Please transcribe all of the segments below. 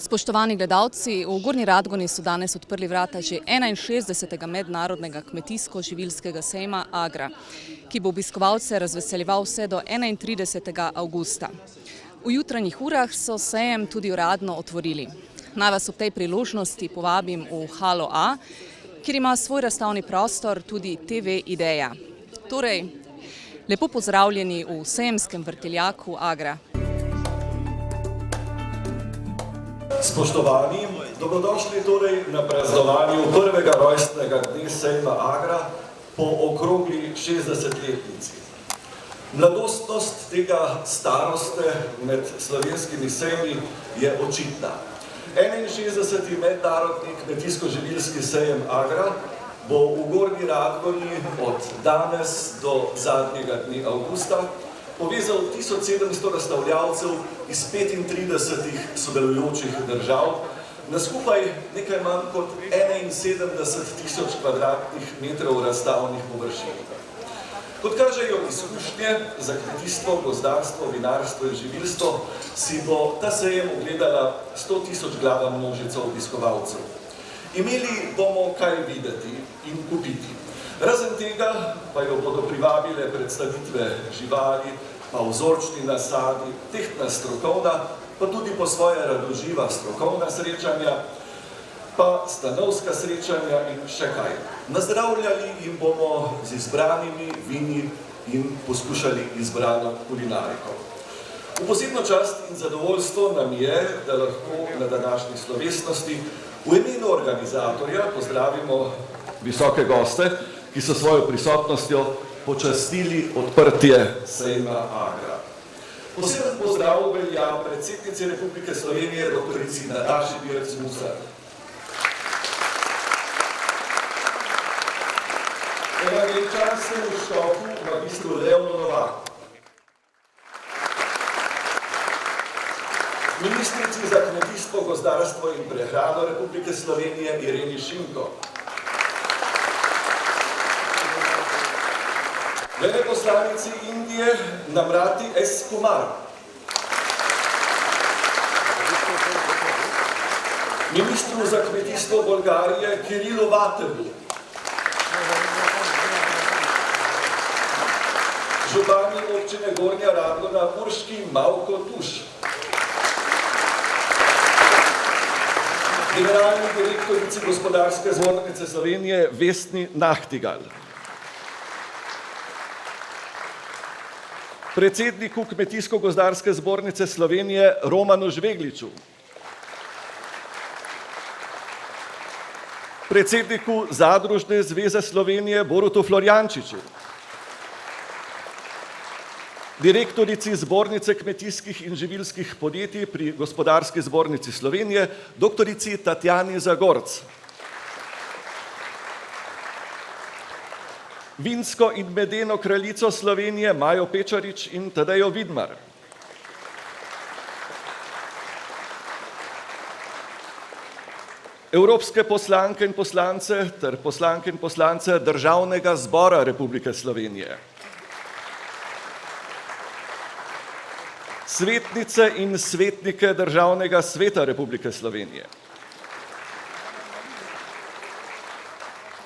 Spoštovani gledalci, v Gornji Radgoni so danes odprli vrata že 61. mednarodnega kmetijsko-živilskega sejma Agra, ki bo obiskovalce razveseljeval vse do 31. avgusta. V jutranjih urah so sejem tudi uradno otvorili. Naj vas ob tej priložnosti povabim v Halo A, kjer ima svoj razstavni prostor tudi TV Ideja. Torej, lepo pozdravljeni v sejemskem vrtiljaku Agra. Spoštovani, dobrodošli torej na praznovanju prvega rojstnega dne sejma Agra po okrogli 60-letnici. Mladostnost tega staroste med slovenskimi sejmi je očitna. 61. mednarodni kmetijsko-živilski sejem Agra bo v Gornji Radgoni od danes do zadnjega dne avgusta povezal 1700 razstavljavcev iz 35 sodelujočih držav na skupaj nekaj manj kot 71.000 kvadratnih metrov razstavnih površin. Kot kažejo izkušnje za kmetijstvo, gozdarstvo, vinarstvo in živilstvo, si bo ta sejem ogledala 100.000 glava množica obiskovalcev. Imeli bomo kaj videti in kupiti. Razen tega pa jo bodo privabile predstavitve živali, pa vzorčni nasadi, tehtna strokovna, pa tudi po svoje radoživa strokovna srečanja, pa stanovska srečanja in še kaj. Nazdravljali jim bomo z izbranimi vini in poskušali izbrano kulinariko. V posebno čast in zadovoljstvo nam je, da lahko na današnji slovesnosti v imenu organizatorja pozdravimo visoke goste, ki so svojo prisotnostjo počastili odprtje sejma Agra. Poseben pozdrav velja predsednici Republike Slovenije, doktorici Nataši Pirc Musar. Evangeličanskemu škofu magistru Leonu Novaku. Ministrici za kmetijstvo, gozdarstvo in prehrano Republike Slovenije Ireni Šinko. Veleposlanici Indije Namrati S. Kumar. Ministru za kmetijstvo Bolgarije Kirilu Vatevu. Župani občine Gornja Radgona Urški Mavko Tuš. Generalni direktorici Gospodarske zbornice Slovenije Vesni Nahtigal. Predsedniku Kmetijsko-gozdarske zbornice Slovenije Romanu Žvegliču. Predsedniku Zadružne zveze Slovenije Borutu Florjančiču. Direktorici Zbornice kmetijskih in živilskih podjetij pri Gospodarski zbornici Slovenije, doktorici Tatjani Zagorc. Vinsko in medeno kraljico Slovenije Majo Pečarič in Tadejo Vidmar. Evropske poslanke in poslance ter poslanke in poslance Državnega zbora Republike Slovenije. Svetnice in svetnike Državnega sveta Republike Slovenije.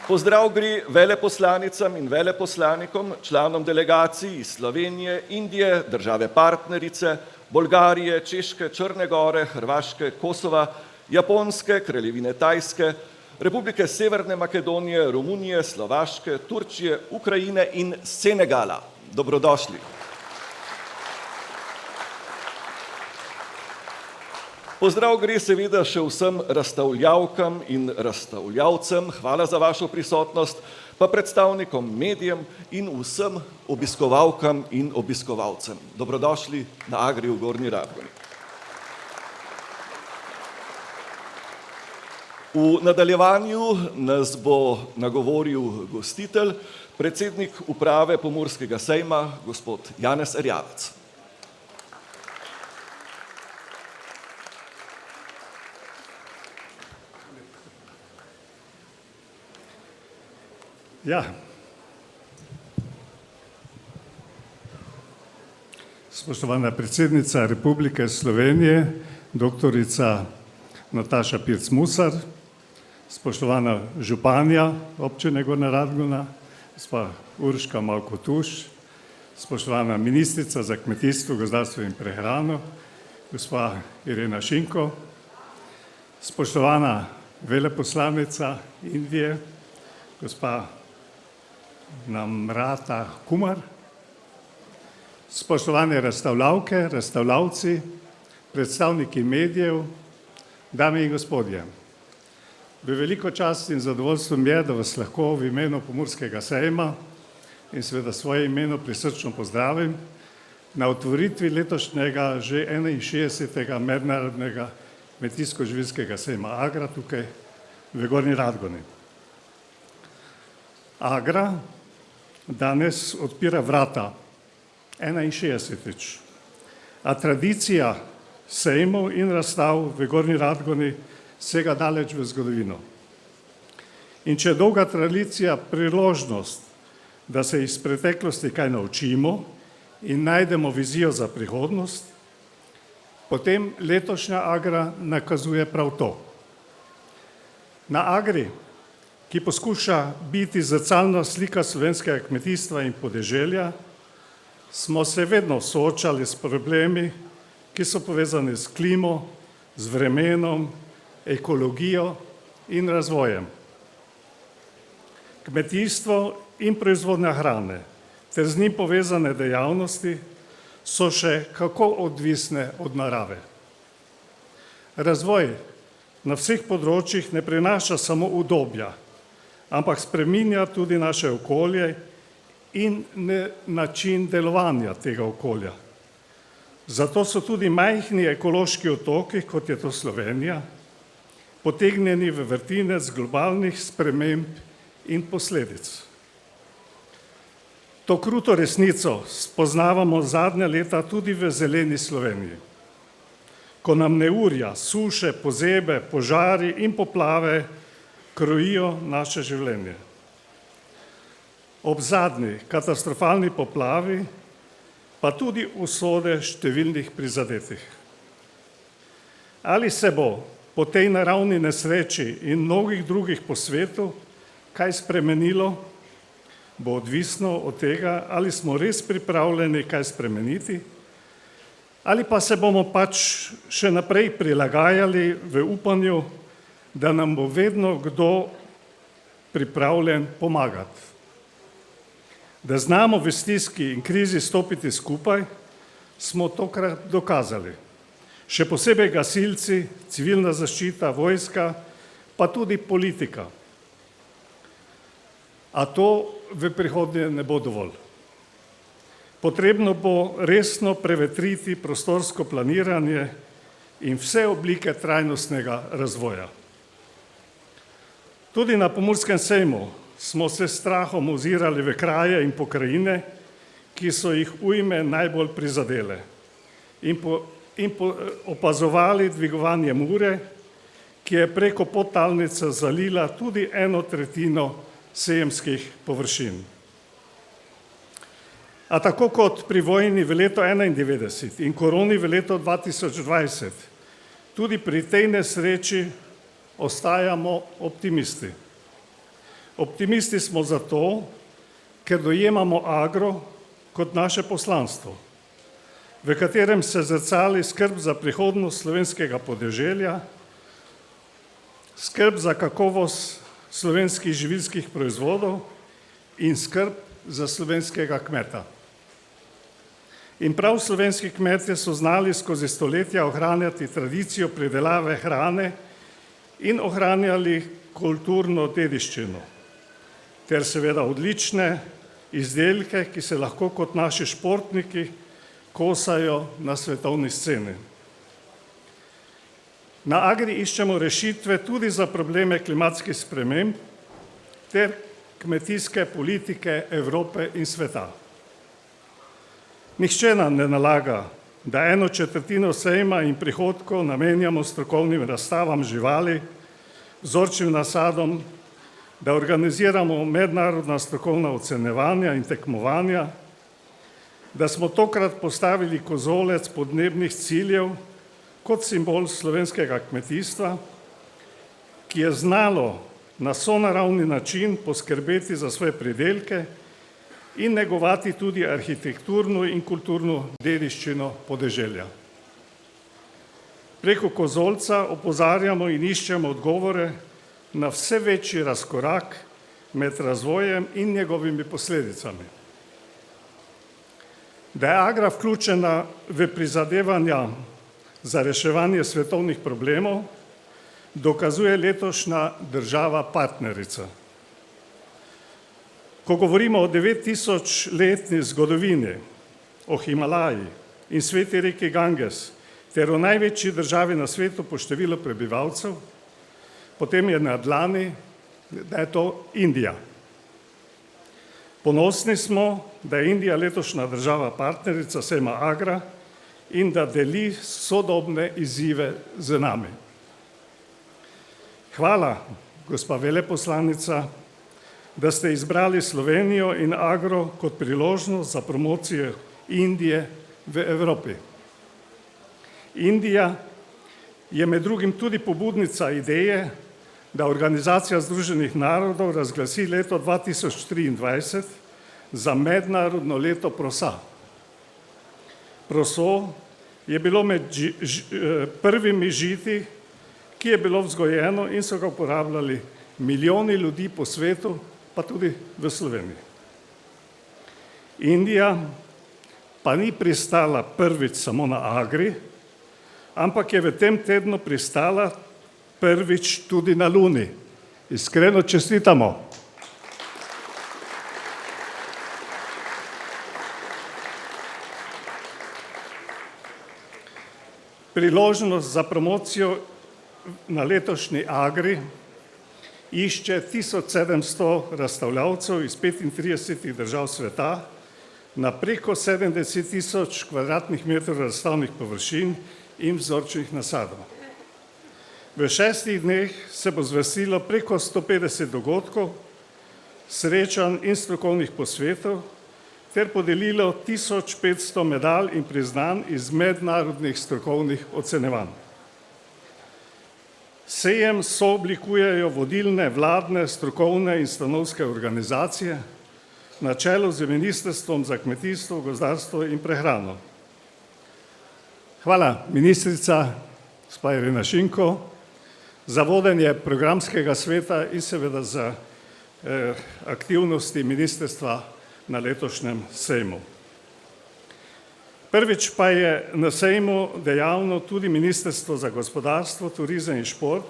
Pozdrav gre veleposlanicam in veleposlanikom, članom delegacij iz Slovenije, Indije, države partnerice, Bolgarije, Češke, Črne gore, Hrvaške, Kosova, Japonske, Kraljevine Tajske, Republike Severne Makedonije, Romunije, Slovaške, Turčije, Ukrajine in Senegala. Dobrodošli. Pozdrav gre seveda še vsem razstavljavkam in razstavljavcem, hvala za vašo prisotnost, pa predstavnikom medijem in vsem obiskovalkam in obiskovalcem. Dobrodošli na Agri v Gornji Radgoni. V nadaljevanju nas bo nagovoril gostitelj, predsednik uprave Pomurskega sejma, gospod Janez Erjavec. Ja. Spoštovana predsednica Republike Slovenije, doktorica Nataša Pirc-Musar, spoštovana županja občine Gornja Radgona, gospa Urška Malko-Tuš, spoštovana ministrica za kmetijstvo, gozdarstvo in prehrano, gospa Irena Šinko, spoštovana veleposlanica Indije, gospa Namrata Kumar, spoštovane razstavljavke, razstavljavci, predstavniki medijev, dame in gospodje. V veliko čast in zadovoljstvo mi je, da vas lahko v imenu Pomurskega sejma in seveda svoje imeno prisrčno pozdravim na otvoritvi letošnjega že 61. mednarodnega kmetijsko-živilskega sejma Agra tukaj v Gornji Radgoni. Agra danes odpira vrata 61. A tradicija sejmov in razstav v Gornji Radgoni sega daleč v zgodovino. In če je dolga tradicija priložnost, da se iz preteklosti kaj naučimo in najdemo vizijo za prihodnost, potem letošnja Agra nakazuje prav to. Na Agri, ki poskuša biti zrcalna slika slovenskega kmetijstva in podeželja, smo se vedno soočali s problemi, ki so povezani s klimo, z vremenom, ekologijo in razvojem. Kmetijstvo in proizvodnja hrane ter z njim povezane dejavnosti so še kako odvisne od narave. Razvoj na vseh področjih ne prinaša samo udobja, ampak spreminja tudi naše okolje in način delovanja tega okolja. Zato so tudi majhni ekološki otoki, kot je to Slovenija, potegnjeni v vrtinec globalnih sprememb in posledic. To kruto resnico spoznavamo zadnja leta tudi v zeleni Sloveniji, ko nam neurja, suše, pozebe, požari in poplave krojijo naše življenje. Ob zadnji katastrofalni poplavi pa tudi usode številnih prizadetih. Ali se bo po tej naravni nesreči in mnogih drugih po svetu kaj spremenilo, bo odvisno od tega, ali smo res pripravljeni kaj spremeniti, ali pa se bomo pač še naprej prilagajali v upanju, da nam bo vedno kdo pripravljen pomagati. Da znamo v stiski in krizi stopiti skupaj, smo tokrat dokazali. Še posebej gasilci, civilna zaščita, vojska, pa tudi politika. A to v prihodnje ne bo dovolj. Potrebno bo resno prevetriti prostorsko planiranje in vse oblike trajnostnega razvoja. Tudi na Pomurskem sejmu smo se s strahom ozirali v kraje in pokrajine, ki so jih ujme najbolj prizadele, in opazovali dvigovanje Mure, ki je preko podtalnice zalila tudi 1/3 sejemskih površin. A tako kot pri vojni v letu 1991 in koroni v letu 2020, tudi pri tej nesreči ostajamo optimisti. Optimisti smo zato, ker dojemamo Agro kot naše poslanstvo, v katerem se zrcali skrb za prihodnost slovenskega podeželja, skrb za kakovost slovenskih živilskih proizvodov in skrb za slovenskega kmeta. In prav slovenski kmetje so znali skozi stoletja ohranjati tradicijo pridelave hrane in ohranjali kulturno dediščino, ter seveda odlične izdelke, ki se lahko kot naši športniki kosajo na svetovni sceni. Na Agri iščemo rešitve tudi za probleme klimatskih sprememb ter kmetijske politike Evrope in sveta. Nihče nam ne nalaga, da 1/4 sejma in prihodkov namenjamo strokovnim razstavam živali, vzorčnim nasadom, da organiziramo mednarodna strokovna ocenjevanja in tekmovanja, da smo tokrat postavili kozolec podnebnih ciljev kot simbol slovenskega kmetijstva, ki je znalo na sonaravni način poskrbeti za svoje pridelke in negovati tudi arhitekturno in kulturno dediščino podeželja. Preko kozolca opozarjamo in iščemo odgovore na vse večji razkorak med razvojem in njegovimi posledicami. Da je Agra vključena v prizadevanja za reševanje svetovnih problemov, dokazuje letošnja država partnerica. Ko govorimo o 9000-letni zgodovini, o Himalaji in sveti reki Ganges, ter o največji državi na svetu po številu prebivalcev, potem je na dlani, da je to Indija. Ponosni smo, da je Indija letošnja država partnerica sejma Agra in da deli sodobne izzive z nami. Hvala, gospa veleposlanica, da ste izbrali Slovenijo in Agro kot priložnost za promocijo Indije v Evropi. Indija je med drugim tudi pobudnica ideje, da Organizacija Združenih narodov razglasi leto 2023 za mednarodno leto prosa. Proso je bilo med prvimi žiti, ki je bilo vzgojeno in so ga uporabljali milijoni ljudi po svetu, pa tudi v Sloveniji. Indija pa ni pristala prvič samo na Agri, ampak je v tem tednu pristala prvič tudi na Luni. Iskreno čestitamo. Priložnost za promocijo na letošnji Agri išče 1700 razstavljavcev iz 35 držav sveta na preko 70 000 kvadratnih metrov razstavnih površin in vzorčnih nasadov. V 6 dneh se bo zvrstilo preko 150 dogodkov, srečanj in strokovnih posvetov ter podelilo 1500 medalj in priznanj iz mednarodnih strokovnih ocenjevanj. Sejem sooblikujejo vodilne vladne, strokovne in stanovske organizacije na čelu z Ministrstvom za kmetijstvo, gozdarstvo in prehrano. Hvala, ministrica, gospa Irena Šinko, za vodenje programskega sveta in seveda za aktivnosti ministrstva na letošnjem sejmu. Prvič pa je na sejmu dejavno tudi Ministrstvo za gospodarstvo, turizem in šport,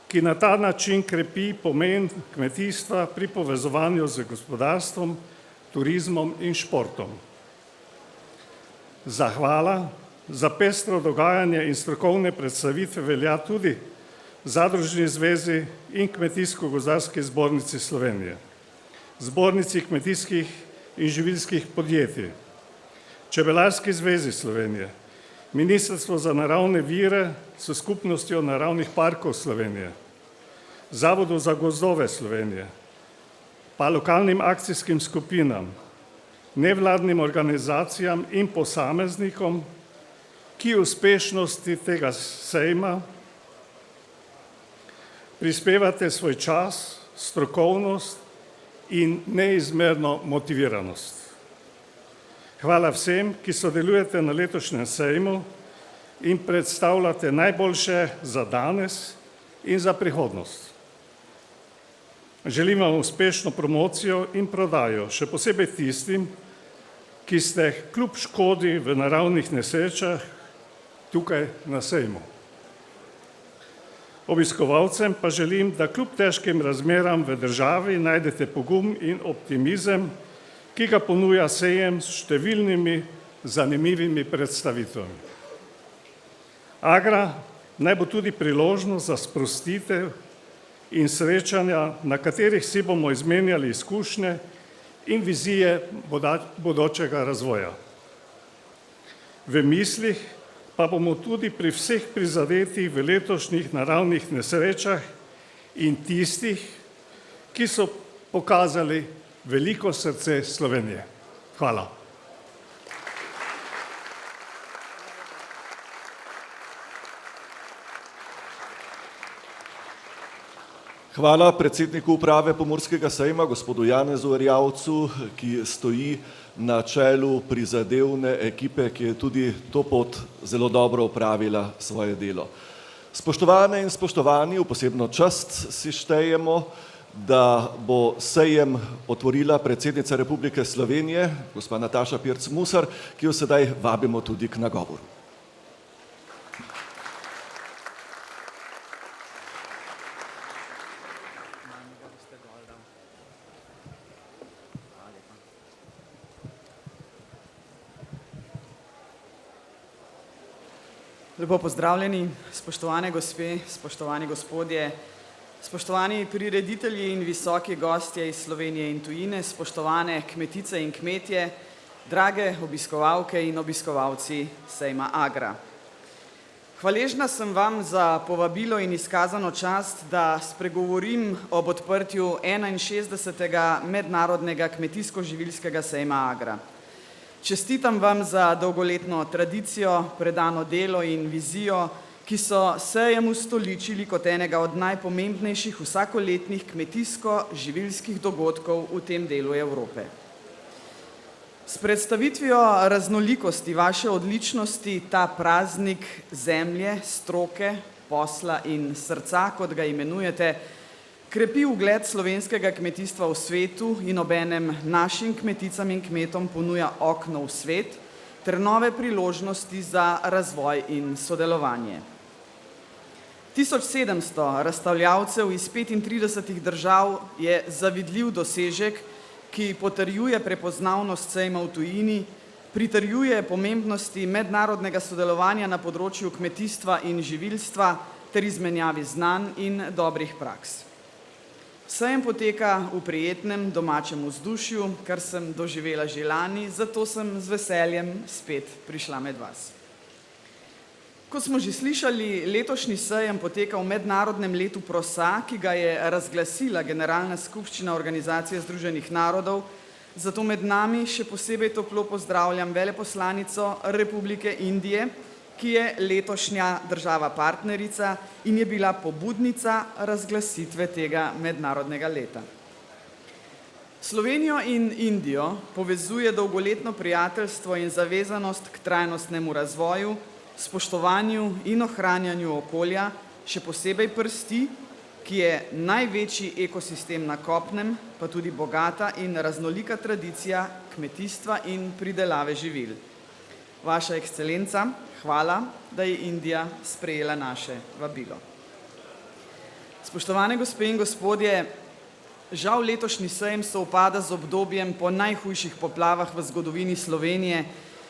ki na ta način krepi pomen kmetijstva pri povezovanju z gospodarstvom, turizmom in športom. Zahvala za pestro dogajanje in strokovne predstavitve velja tudi Zadružni zvezi in Kmetijsko-gozdarski zbornici Slovenije, Zbornici kmetijskih in živilskih podjetij, Čebelarski zvezi Slovenije, Ministrstvo za naravne vire s Skupnostjo naravnih parkov Slovenije, Zavodu za gozdove Slovenije, pa lokalnim akcijskim skupinam, nevladnim organizacijam in posameznikom, ki uspešnosti tega sejma prispevate svoj čas, strokovnost in neizmerno motiviranost. Hvala vsem, ki sodelujete na letošnjem sejmu in predstavljate najboljše za danes in za prihodnost. Želim vam uspešno promocijo in prodajo, še posebej tistim, ki ste kljub škodi v naravnih nesrečah tukaj na sejmu. Obiskovalcem pa želim, da kljub težkim razmeram v državi najdete pogum in optimizem, ki ga ponuja sejem s številnimi zanimivimi predstavitvami. Agra naj bo tudi priložnost za sprostitev in srečanja, na katerih si bomo izmenjali izkušnje in vizije bodočega razvoja. V mislih pa bomo tudi pri vseh prizadetih v letošnjih naravnih nesrečah in tistih, ki so pokazali veliko srce Slovenije. Hvala. Hvala predsedniku uprave Pomurskega sejma, gospodu Janezu Erjavcu, ki stoji na čelu prizadevne ekipe, ki je tudi to pot zelo dobro opravila svoje delo. Spoštovane in spoštovani, v posebno čast si štejemo, da bo sejem otvorila predsednica Republike Slovenije, gospa Nataša Pirc Musar, ki jo sedaj vabimo tudi k nagovoru. Lepo pozdravljeni, spoštovane gospe, spoštovani gospodje, spoštovani prireditelji in visoki gostje iz Slovenije in tujine, spoštovane kmetice in kmetje, drage obiskovalke in obiskovalci sejma Agra. Hvaležna sem vam za povabilo in izkazano čast, da spregovorim ob odprtju 61. mednarodnega kmetijsko-živilskega sejma Agra. Čestitam vam za dolgoletno tradicijo, predano delo in vizijo, ki so sejem ustoličili kot enega od najpomembnejših vsakoletnih kmetijsko-živilskih dogodkov v tem delu Evrope. S predstavitvijo raznolikosti vaše odličnosti ta praznik zemlje, stroke, posla in srca, kot ga imenujete, krepi ugled slovenskega kmetijstva v svetu in obenem našim kmeticam in kmetom ponuja okno v svet ter nove priložnosti za razvoj in sodelovanje. 1700 razstavljavcev iz 35 držav je zavidljiv dosežek, ki potrjuje prepoznavnost sejma v tujini, pritrjuje pomembnosti mednarodnega sodelovanja na področju kmetijstva in živilstva ter izmenjavi znanj in dobrih praks. Sejem poteka v prijetnem domačem vzdušju, kar sem doživela že lani, zato sem z veseljem spet prišla med vas. Kot smo že slišali, letošnji sejem poteka v mednarodnem letu prosa, ki ga je razglasila Generalna skupščina Organizacije združenih narodov, zato med nami še posebej toplo pozdravljam veleposlanico Republike Indije, ki je letošnja država partnerica in je bila pobudnica razglasitve tega mednarodnega leta. Slovenijo in Indijo povezuje dolgoletno prijateljstvo in zavezanost k trajnostnemu razvoju, spoštovanju in ohranjanju okolja, še posebej prsti, ki je največji ekosistem na kopnem, pa tudi bogata in raznolika tradicija kmetijstva in pridelave živil. Vaša ekscelenca, hvala, da je Indija sprejela naše vabilo. Spoštovane gospe in gospodje, žal letošnji sejem sovpada z obdobjem po najhujših poplavah v zgodovini Slovenije,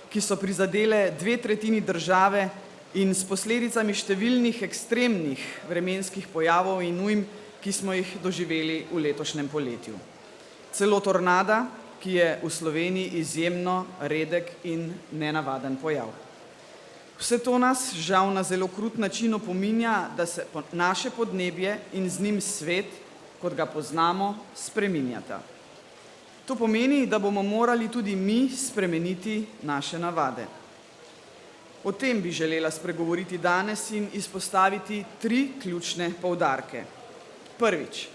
ki so prizadele 2/3 države in s posledicami številnih ekstremnih vremenskih pojavov in ujm, ki smo jih doživeli v letošnjem poletju. Celo tornada, ki je v Sloveniji izjemno redek in nenavaden pojav. Vse to nas žal na zelo krut način opominja, da se naše podnebje in z njim svet, kot ga poznamo, spreminjata. To pomeni, da bomo morali tudi mi spremeniti naše navade. O tem bi želela spregovoriti danes in izpostaviti 3 ključne poudarke. Prvič,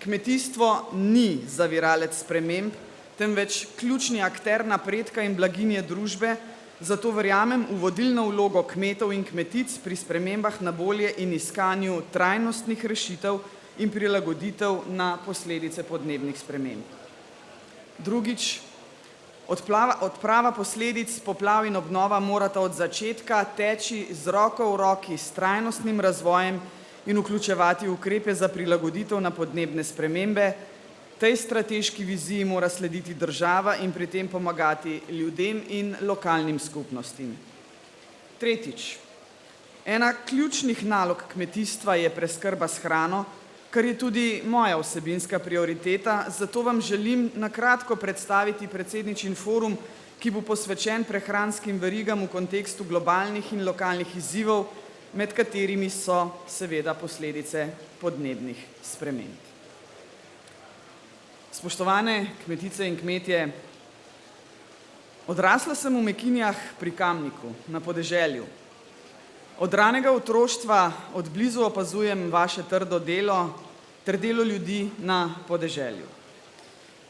kmetijstvo ni zaviralec sprememb, temveč ključni akter napredka in blaginje družbe, zato verjamem v vodilno vlogo kmetov in kmetic pri spremembah na bolje in iskanju trajnostnih rešitev in prilagoditev na posledice podnebnih sprememb. Drugič, odprava posledic poplav in obnova morata od začetka teči z roko v roki s trajnostnim razvojem in vključevati ukrepe za prilagoditev na podnebne spremembe. Tej strateški viziji mora slediti država in pri tem pomagati ljudem in lokalnim skupnostim. Tretjič, ena ključnih nalog kmetijstva je preskrba s hrano, kar je tudi moja vsebinska prioriteta, zato vam želim na kratko predstaviti predsedničin forum, ki bo posvečen prehranskim verigam v kontekstu globalnih in lokalnih izzivov, med katerimi so seveda posledice podnebnih sprememb. Spoštovane kmetice in kmetje, odrasla sem v Mekinjah pri Kamniku, na podeželju. Od ranega otroštva od blizu opazujem vaše trdo delo, ter delo ljudi na podeželju.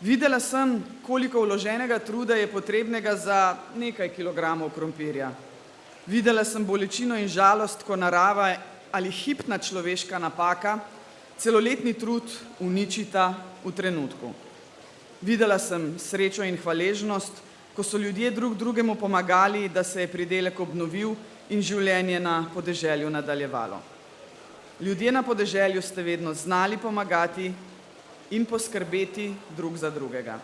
Videla sem, koliko vloženega truda je potrebnega za nekaj kilogramov krompirja. Videla sem bolečino in žalost, ko narava ali hipna človeška napaka celoletni trud uničita v trenutku. Videla sem srečo in hvaležnost, ko so ljudje drug drugemu pomagali, da se je pridelek obnovil in življenje na podeželju nadaljevalo. Ljudje na podeželju ste vedno znali pomagati in poskrbeti drug za drugega.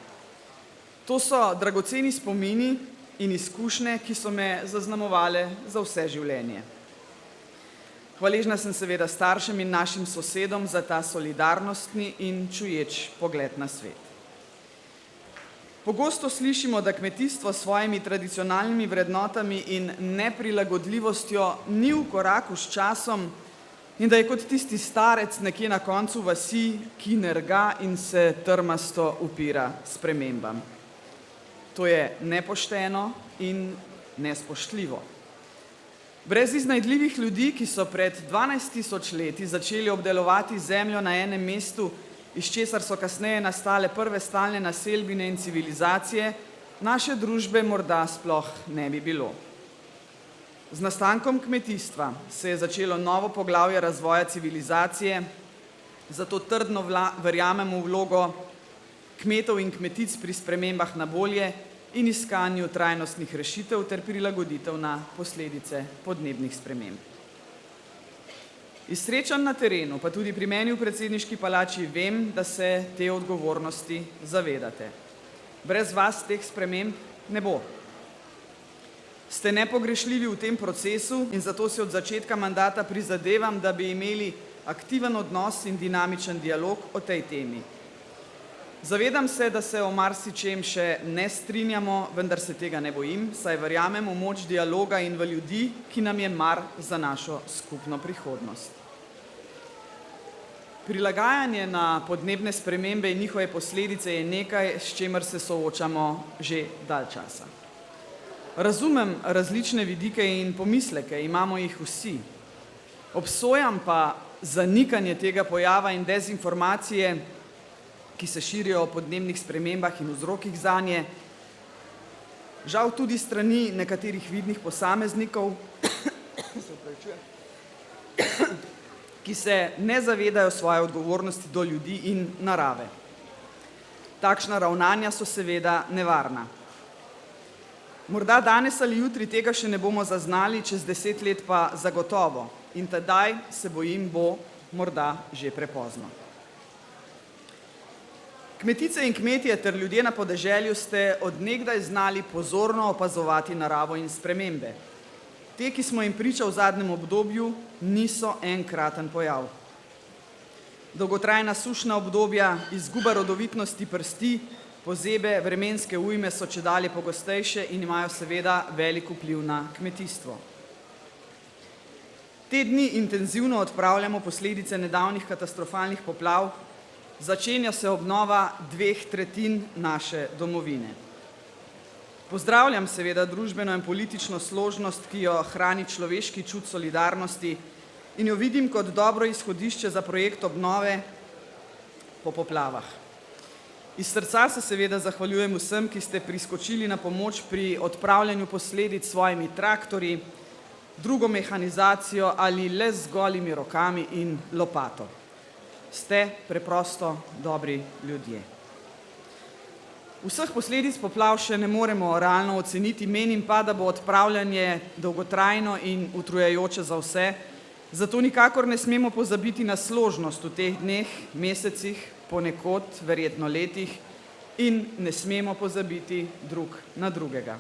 To so dragoceni spomini in izkušnje, ki so me zaznamovale za vse življenje. Hvaležna sem seveda staršem in našim sosedom za ta solidarnostni in čuječ pogled na svet. Pogosto slišimo, da kmetijstvo s svojimi tradicionalnimi vrednotami in neprilagodljivostjo ni v koraku s časom in da je kot tisti starec nekje na koncu vasi, ki nerga in se trmasto upira spremembam. To je nepošteno in nespoštljivo. Brez iznajdljivih ljudi, ki so pred 12.000 leti začeli obdelovati zemljo na enem mestu, iz česar so kasneje nastale prve stalne naselbine in civilizacije, naše družbe morda sploh ne bi bilo. Z nastankom kmetijstva se je začelo novo poglavje razvoja civilizacije, zato trdno verjamemo v vlogo kmetov in kmetic pri spremembah na bolje in iskanju trajnostnih rešitev ter prilagoditev na posledice podnebnih sprememb. Iz srečanj na terenu, pa tudi pri meni v predsedniški palači, vem, da se te odgovornosti zavedate. Brez vas teh sprememb ne bo. Ste nepogrešljivi v tem procesu in zato si od začetka mandata prizadevam, da bi imeli aktiven odnos in dinamičen dialog o tej temi. Zavedam se, da se o marsičem še ne strinjamo, vendar se tega ne bojim, saj verjamem v moč dialoga in v ljudi, ki nam je mar za našo skupno prihodnost. Prilagajanje na podnebne spremembe in njihove posledice je nekaj, s čimer se soočamo že dalj časa. Razumem različne vidike in pomisleke, imamo jih vsi. Obsojam pa zanikanje tega pojava in dezinformacije, ki se širijo o podnebnih spremembah in vzrokih zanje, žal tudi strani nekaterih vidnih posameznikov, ki se ne zavedajo svoje odgovornosti do ljudi in narave. Takšna ravnanja so seveda nevarna. Morda danes ali jutri tega še ne bomo zaznali, čez 10 let pa zagotovo. In tedaj, se bojim, bo morda že prepozno. Kmetice in kmetje ter ljudje na podeželju ste od nekdaj znali pozorno opazovati naravo in spremembe. Te, ki smo jim priča v zadnjem obdobju, niso enkraten pojav. Dolgotrajna sušna obdobja, izguba rodovitnosti prsti, pozebe, vremenske ujme so čedalje pogostejše in imajo seveda velik vpliv na kmetijstvo. Te dni intenzivno odpravljamo posledice nedavnih katastrofalnih poplav, začenja se obnova 2/3 naše domovine. Pozdravljam seveda družbeno in politično složnost, ki jo hrani človeški čut solidarnosti in jo vidim kot dobro izhodišče za projekt obnove po poplavah. Iz srca se seveda zahvaljujem vsem, ki ste priskočili na pomoč pri odpravljanju posledic s svojimi traktorji, drugo mehanizacijo ali le z golimi rokami in lopato. Ste preprosto dobri ljudje. Vseh posledic poplav še ne moremo realno oceniti, menim pa, da bo odpravljanje dolgotrajno in utrujajoče za vse, zato nikakor ne smemo pozabiti na složnost v teh dneh, mesecih, ponekod, verjetno letih, in ne smemo pozabiti drug na drugega.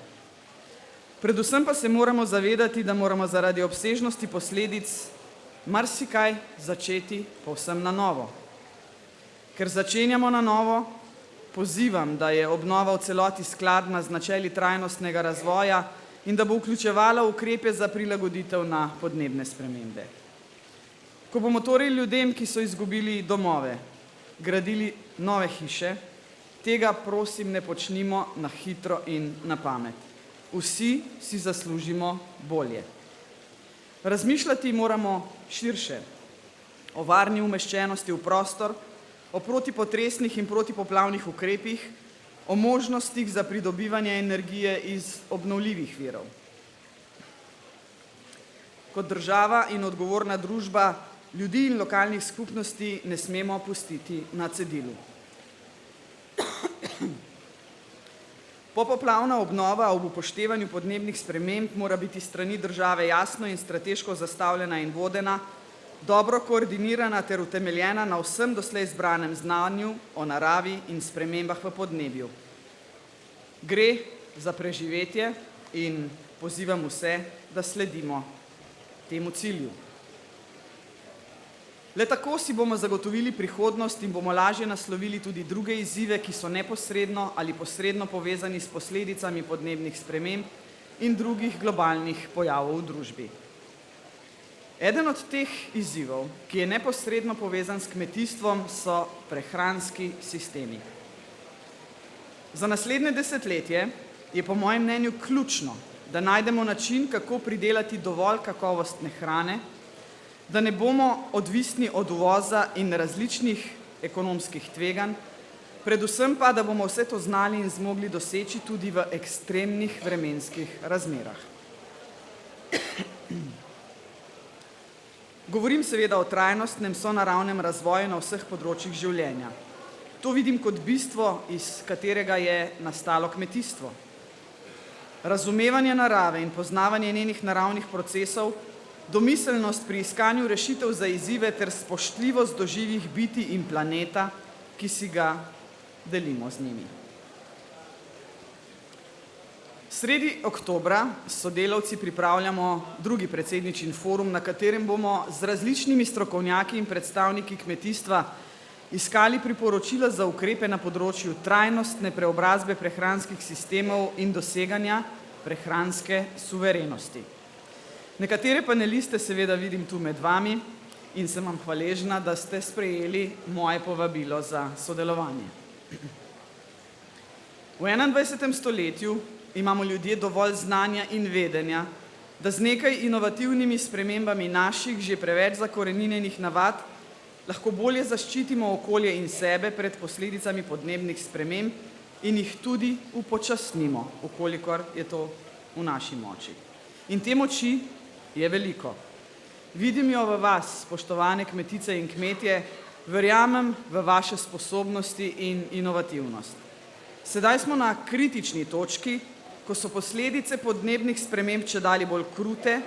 Predvsem pa se moramo zavedati, da moramo zaradi obsežnosti posledic marsikaj začeti povsem na novo. Ker začenjamo na novo, pozivam, da je obnova v celoti skladna z načeli trajnostnega razvoja in da bo vključevala ukrepe za prilagoditev na podnebne spremembe. Ko bomo torej ljudem, ki so izgubili domove, gradili nove hiše, tega prosim ne počnimo na hitro in na pamet. Vsi si zaslužimo bolje. Razmišljati moramo širše. o varni umeščenosti v prostor, o protipotresnih in protipoplavnih ukrepih, o možnostih za pridobivanje energije iz obnovljivih virov. Kot država in odgovorna družba ljudi in lokalnih skupnosti ne smemo pustiti na cedilu. Popoplavna obnova ob upoštevanju podnebnih sprememb mora biti strani države jasno in strateško zastavljena in vodena, dobro koordinirana ter utemeljena na vsem doslej zbranem znanju o naravi in spremembah v podnebju. Gre za preživetje in pozivam vse, da sledimo temu cilju. Le tako si bomo zagotovili prihodnost in bomo lažje naslovili tudi druge izzive, ki so neposredno ali posredno povezani s posledicami podnebnih sprememb in drugih globalnih pojavov v družbi. Eden od teh izzivov, ki je neposredno povezan s kmetijstvom, so prehranski sistemi. Za naslednje desetletje je po mojem mnenju ključno, da najdemo način, kako pridelati dovolj kakovostne hrane, da ne bomo odvisni od uvoza in različnih ekonomskih tveganj, predvsem pa, da bomo vse to znali in zmogli doseči tudi v ekstremnih vremenskih razmerah. Govorim seveda o trajnostnem sonaravnem razvoju na vseh področjih življenja. To vidim kot bistvo, iz katerega je nastalo kmetijstvo. Razumevanje narave in poznavanje njenih naravnih procesov, domiselnost pri iskanju rešitev za izzive ter spoštljivost do živih bitij in planeta, ki si ga delimo z njimi. Sredi oktobra s sodelavci pripravljamo drugi predsedničin forum, na katerem bomo z različnimi strokovnjaki in predstavniki kmetijstva iskali priporočila za ukrepe na področju trajnostne preobrazbe prehranskih sistemov in doseganja prehranske suverenosti. Nekatere paneliste seveda vidim tu med vami in sem vam hvaležna, da ste sprejeli moje povabilo za sodelovanje. V 21. stoletju imamo ljudje dovolj znanja in vedenja, da z nekaj inovativnimi spremembami naših že preveč zakoreninjenih navad lahko bolje zaščitimo okolje in sebe pred posledicami podnebnih sprememb in jih tudi upočasnimo, ukolikor je to v naši moči. In te moči je veliko. Vidim jo v vas, spoštovane kmetice in kmetje, verjamem v vaše sposobnosti in inovativnost. Sedaj smo na kritični točki, ko so posledice podnebnih sprememb čedalje bolj krute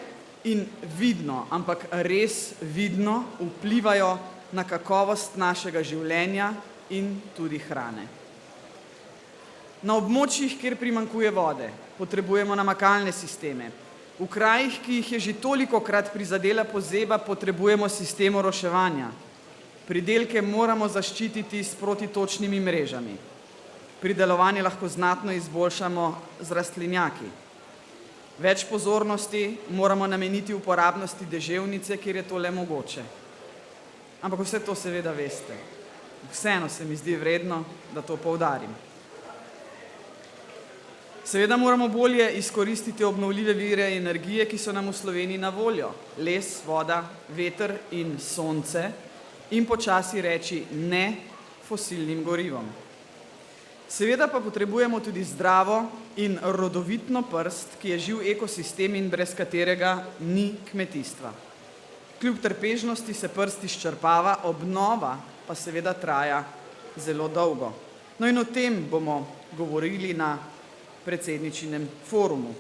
in vidno, ampak res vidno vplivajo na kakovost našega življenja in tudi hrane. Na območjih, kjer primanjkuje vode, potrebujemo namakalne sisteme. V krajih, ki jih je že tolikokrat prizadela pozeba, potrebujemo sistem oroševanja. Pridelke moramo zaščititi s protitočnimi mrežami. Pridelovanje lahko znatno izboljšamo z rastlinjaki. Več pozornosti moramo nameniti uporabnosti deževnice, kjer je to le mogoče. Ampak vse to seveda veste. Vseeno se mi zdi vredno, da to poudarim. Seveda moramo bolje izkoristiti obnovljive vire energije, ki so nam v Sloveniji na voljo. Les, voda, veter in sonce in počasi reči ne fosilnim gorivom. Seveda pa potrebujemo tudi zdravo in rodovitno prst, ki je živ ekosistem in brez katerega ni kmetijstva. Kljub trpežnosti se prst izčrpava, obnova pa seveda traja zelo dolgo. No in o tem bomo govorili na predsedničinem forumu.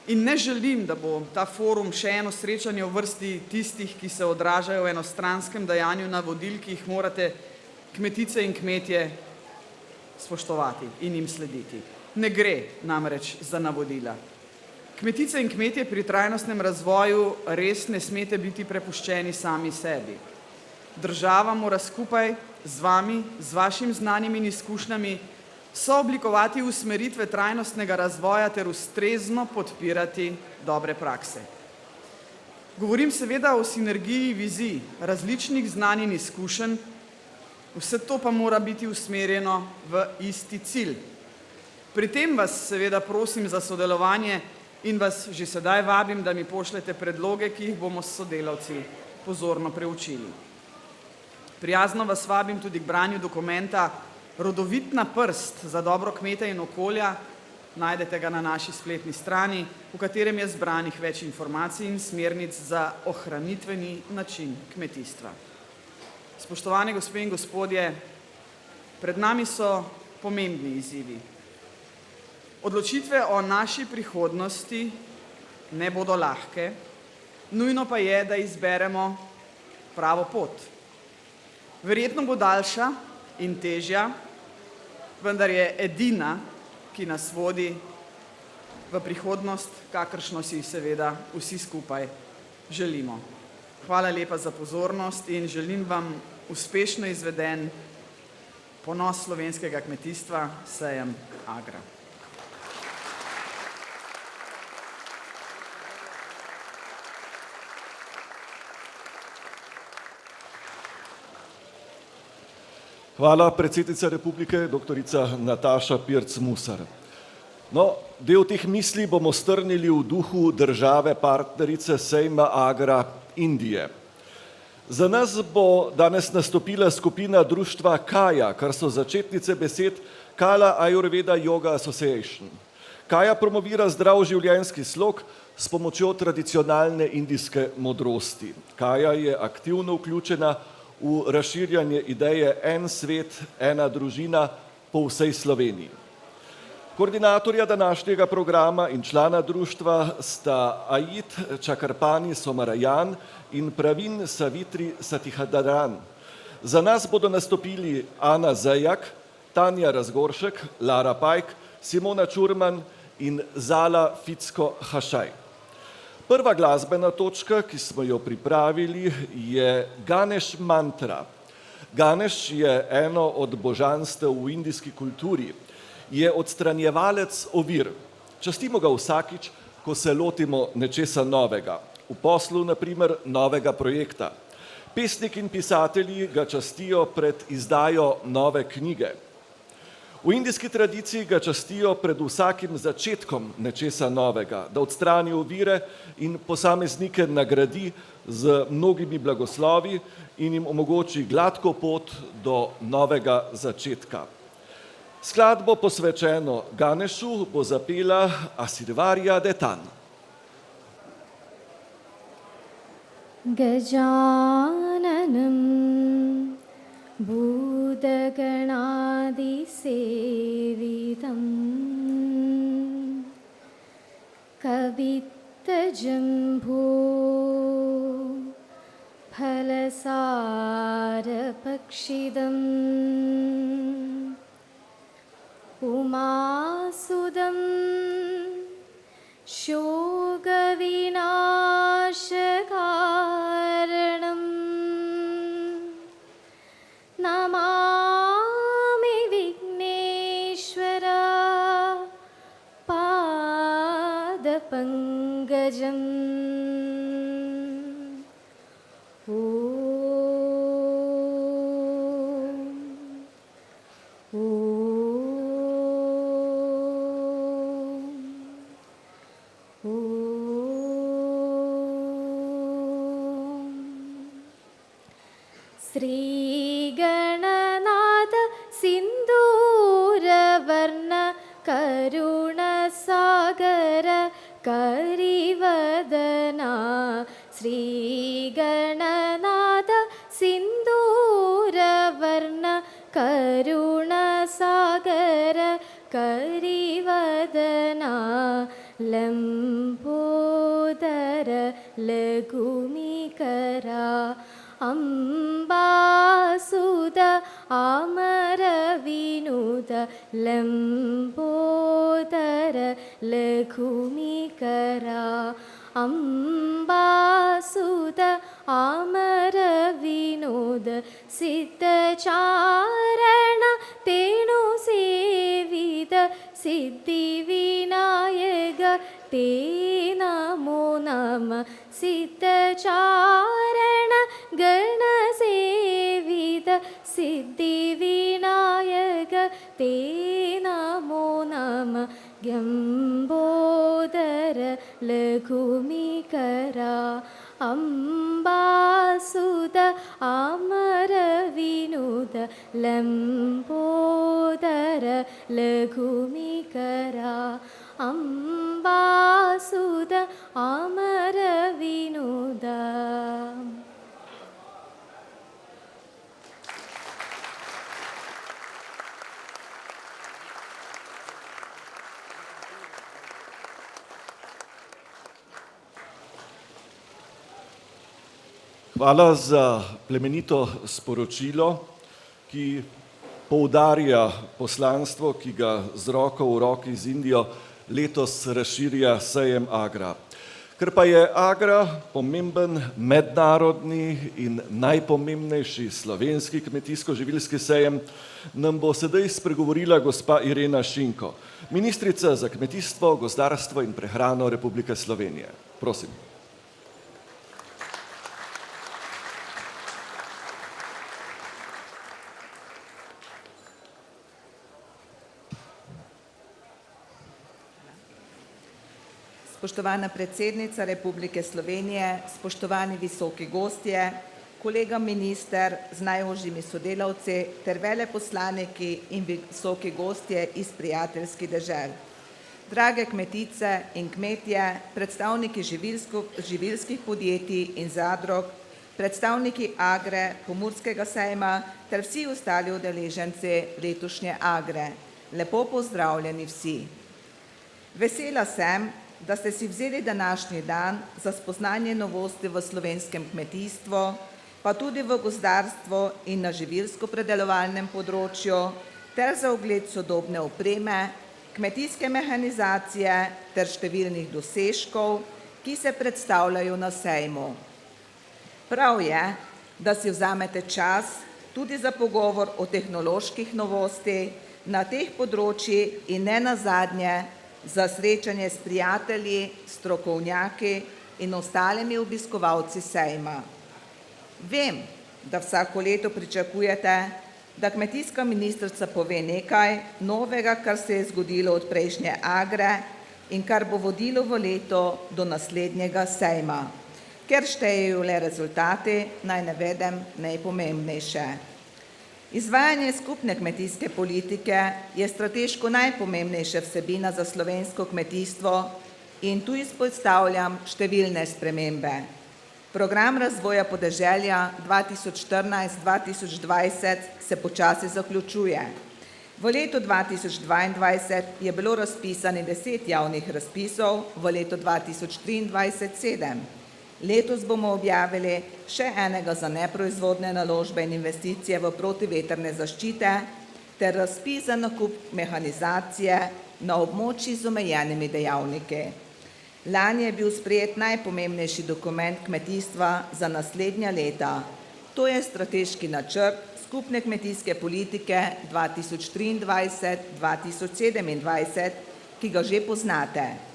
In ne želim, da bo ta forum še eno srečanje v vrsti tistih, ki se odražajo v enostranskem dajanju navodil, ki jih morate kmetice in kmetje spoštovati in jim slediti. Ne gre namreč za navodila. Kmetice in kmetje pri trajnostnem razvoju res ne smete biti prepuščeni sami sebi. Država mora skupaj z vami, z vašim znanjem in izkušnjami sooblikovati usmeritve trajnostnega razvoja ter ustrezno podpirati dobre prakse. Govorim seveda o sinergiji vizij, različnih znanj in izkušenj, vse to pa mora biti usmerjeno v isti cilj. Pri tem vas seveda prosim za sodelovanje in vas že sedaj vabim, da mi pošljete predloge, ki jih bomo s sodelavci pozorno preučili. Prijazno vas vabim tudi k branju dokumenta Rodovitna prst za dobro kmeta in okolja. Najdete ga na naši spletni strani, v katerem je zbranih več informacij in smernic za ohranitveni način kmetijstva. Spoštovane gospe in gospodje, pred nami so pomembni izzivi. Odločitve o naši prihodnosti ne bodo lahke, nujno pa je, da izberemo pravo pot. Verjetno bo daljša in težja, vendar je edina, ki nas vodi v prihodnost, kakršno si seveda vsi skupaj želimo. Hvala lepa za pozornost in želim vam uspešno izveden ponos slovenskega kmetijstva, sejem Agra. Hvala, predsednica Republike, doktorica Nataša Pirc Musar. No, del teh misli bomo strnili v duhu države partnerice sejma Agra Indije. Za nas bo danes nastopila skupina društva Kaja, kar so začetnice besed Kala Ayurveda Yoga Association. Kaja promovira zdrav življenjski slog s pomočjo tradicionalne indijske modrosti. Kaja je aktivno vključena v razširjanje ideje en svet, ena družina po vsej Sloveniji. Koordinatorja današnjega programa in člana društva sta Ajit Čakarpani Somarajan in Pravin Savitri Satihadaran. Za nas bodo nastopili Ana Zajak, Tanja Razgoršek, Lara Pajk, Simona Čurman in Zala Ficko Hašaj. Prva glasbena točka, ki smo jo pripravili, je Ganeš mantra. Ganeš je eno od božanstev v indijski kulturi. Je odstranjevalec ovir. Častimo ga vsakič, ko se lotimo nečesa novega. V poslu, na primer, novega projekta. Pesniki in pisatelji ga častijo pred izdajo nove knjige. V indijski tradiciji ga častijo pred vsakim začetkom nečesa novega, da odstrani ovire in posameznike nagradi z mnogimi blagoslovi in jim omogoči gladko pot do novega začetka. Skladbo posvečeno Ganešu bo zapela Asirvarja Detan. Gajananam Budganadisevitam Kavitajambhu Phalasarapakshidam Umasudam Shogavinashakaranam Namami Vigneshwara Padapangajam Sri Gananatha Sindhuravarna Karuna Sagara Karivadana Sri Gananatha Sindhuravarna Karuna Sagara Karivadana Lambodara Lagumikara Ambasuda Amaravinuda Lambodara Laghumikara Ambasuda Amaravinuda Siddhacharana Tenu Sevida Siddhi Vinayaga Te Namo Nama Siddhacharana Gana Sevida Siddhi Vinayaga Te Namo Nama Gyambodara लघुमिकरा अम्बासुत अमरविनुत लम्बोदर लघुमिकरा अम्बासुत अमरविनुत. Hvala za plemenito sporočilo, ki poudarja poslanstvo, ki ga z roko v roki z Indijo letos razširja sejem Agra. Ker pa je Agra pomemben mednarodni in najpomembnejši slovenski kmetijsko-živilski sejem, nam bo sedaj spregovorila gospa Irena Šinko, ministrica za kmetijstvo, gozdarstvo in prehrano Republike Slovenije. Prosim. Spoštovana predsednica Republike Slovenije, spoštovani visoki gostje, kolega minister z najožjimi sodelavci ter veleposlaniki in visoki gostje iz prijateljskih dežel. Drage kmetice in kmetje, predstavniki živilskih podjetij in zadrug, predstavniki Agre, Pomurskega sejma ter vsi ostali udeleženci letošnje Agre. Lepo pozdravljeni vsi. Vesela sem, da ste si vzeli današnji dan za spoznanje novosti v slovenskem kmetijstvu, pa tudi v gozdarstvu in na živilsko-predelovalnem področju, ter za ogled sodobne opreme, kmetijske mehanizacije ter številnih dosežkov, ki se predstavljajo na sejmu. Prav je, da si vzamete čas tudi za pogovor o tehnoloških novostih na teh področjih in ne nazadnje za srečanje s prijatelji, strokovnjaki in ostalimi obiskovalci sejma. Vem, da vsako leto pričakujete, da kmetijska ministrica pove nekaj novega, kar se je zgodilo od prejšnje Agre in kar bo vodilo v leto do naslednjega sejma. Ker štejejo le rezultati, naj navedem najpomembnejše. Izvajanje skupne kmetijske politike je strateško najpomembnejša vsebina za slovensko kmetijstvo in tu izpostavljam številne spremembe. Program razvoja podeželja 2014-2020 se počasi zaključuje. V letu 2022 je bilo razpisanih 10 javnih razpisov, v letu 2023 7. Letos bomo objavili še enega za neproizvodne naložbe in investicije v protivetrne zaščite ter razpis za nakup mehanizacije na območjih z omejenimi dejavniki. Lani je bil sprejet najpomembnejši dokument kmetijstva za naslednja leta. To je strateški načrt skupne kmetijske politike 2023-2027, ki ga že poznate.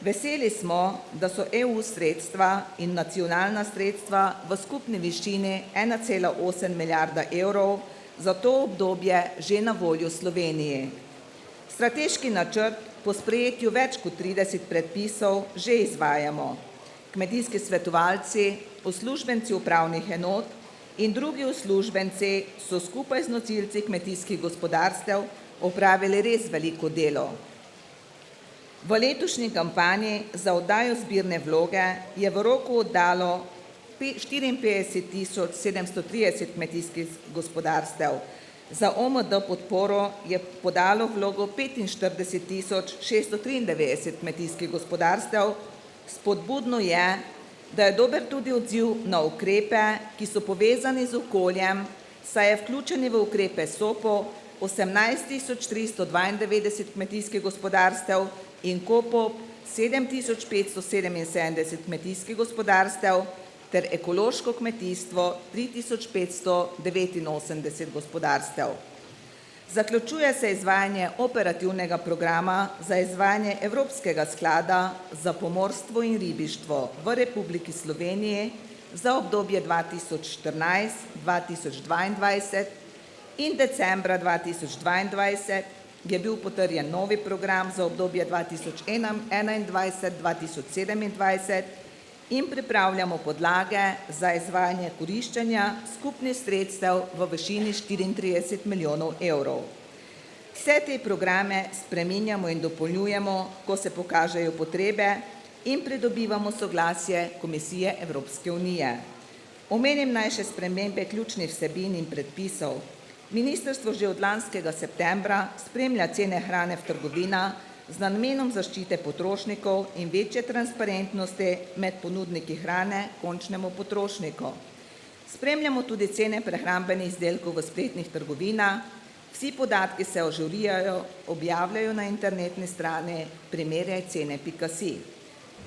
Veseli smo, da so EU sredstva in nacionalna sredstva v skupni višini 1,8 milijarda evrov za to obdobje že na voljo Sloveniji. Strateški načrt po sprejetju več kot 30 predpisov že izvajamo. Kmetijski svetovalci, uslužbenci upravnih enot in drugi uslužbenci so skupaj z nosilci kmetijskih gospodarstev opravili res veliko delo. V letošnji kampanji za oddajo zbirne vloge je v roku oddalo 54.730 kmetijskih gospodarstev. Za OMD podporo je podalo vlogo 45.693 kmetijskih gospodarstev. Spodbudno je, da je dober tudi odziv na ukrepe, ki so povezani z okoljem, saj je vključeni v ukrepe SOPO 18.392 kmetijskih gospodarstev in KOPOP 7.577 kmetijskih gospodarstev ter ekološko kmetijstvo 3.589 gospodarstev. Zaključuje se izvajanje operativnega programa za izvajanje Evropskega sklada za pomorstvo in ribištvo v Republiki Sloveniji za obdobje 2014-2022 in decembra 2022 je bil potrjen novi program za obdobje 2021-2027 in pripravljamo podlage za izvajanje koriščenja skupnih sredstev v višini 34 milijonov evrov. Vse te programe spreminjamo in dopolnjujemo, ko se pokažejo potrebe in pridobivamo soglasje Komisije Evropske unije. Omenim naj še spremembe ključnih vsebin in predpisov. Ministrstvo že od lanskega septembra spremlja cene hrane v trgovinah z namenom zaščite potrošnikov in večje transparentnosti med ponudniki hrane končnemu potrošniku. Spremljamo tudi cene prehrambenih izdelkov v spletnih trgovinah. Vsi podatki se ažurijajo, objavljajo na internetni strani primerjajcene.si.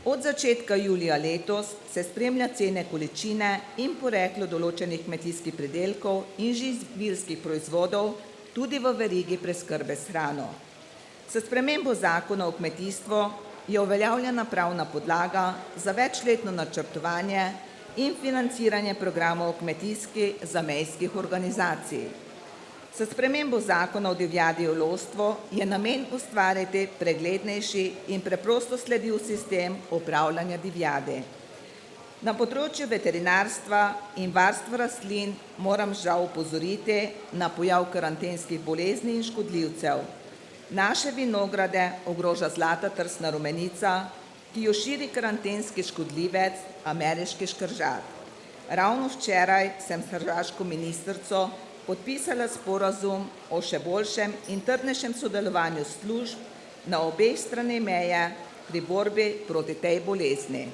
Od začetka julija letos se spremlja cene količine in poreklo določenih kmetijskih pridelkov in živilskih proizvodov tudi v verigi preskrbe s hrano. S spremembo zakona o kmetijstvu je uveljavljena pravna podlaga za večletno načrtovanje in financiranje programov kmetijskih zamejskih organizacij. S spremembo zakona o divjadi in lovstvu je namen ustvariti preglednejši in preprosto sledljiv sistem upravljanja divjadi. Na področju veterinarstva in varstva rastlin moram žal opozoriti na pojav karantenskih bolezni in škodljivcev. Naše vinograde ogroža zlata trsna rumenica, ki jo širi karantenski škodljivec ameriški škržat. Ravno včeraj sem s hrvaško ministrico podpisala sporazum o še boljšem in trdnejšem sodelovanju služb na obeh straneh meje pri borbi proti tej bolezni.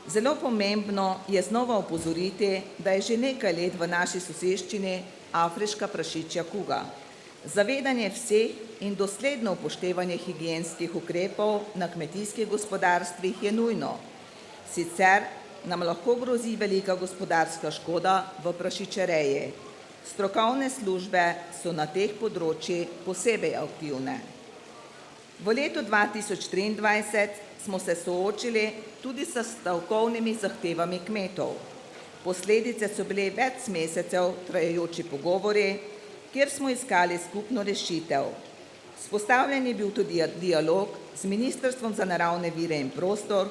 Zelo pomembno je znova opozoriti, da je že nekaj let v naši soseščini afriška prašičja kuga. Zavedanje vseh in dosledno upoštevanje higienskih ukrepov na kmetijskih gospodarstvih je nujno. Sicer nam lahko grozi velika gospodarska škoda v prašičereji. Strokovne službe so na teh področjih posebej aktivne. V letu 2023 smo se soočili tudi s stavkovnimi zahtevami kmetov. Posledice so bile več mesecev trajajoči pogovori, kjer smo iskali skupno rešitev. Vzpostavljen je bil tudi dialog z Ministrstvom za naravne vire in prostor.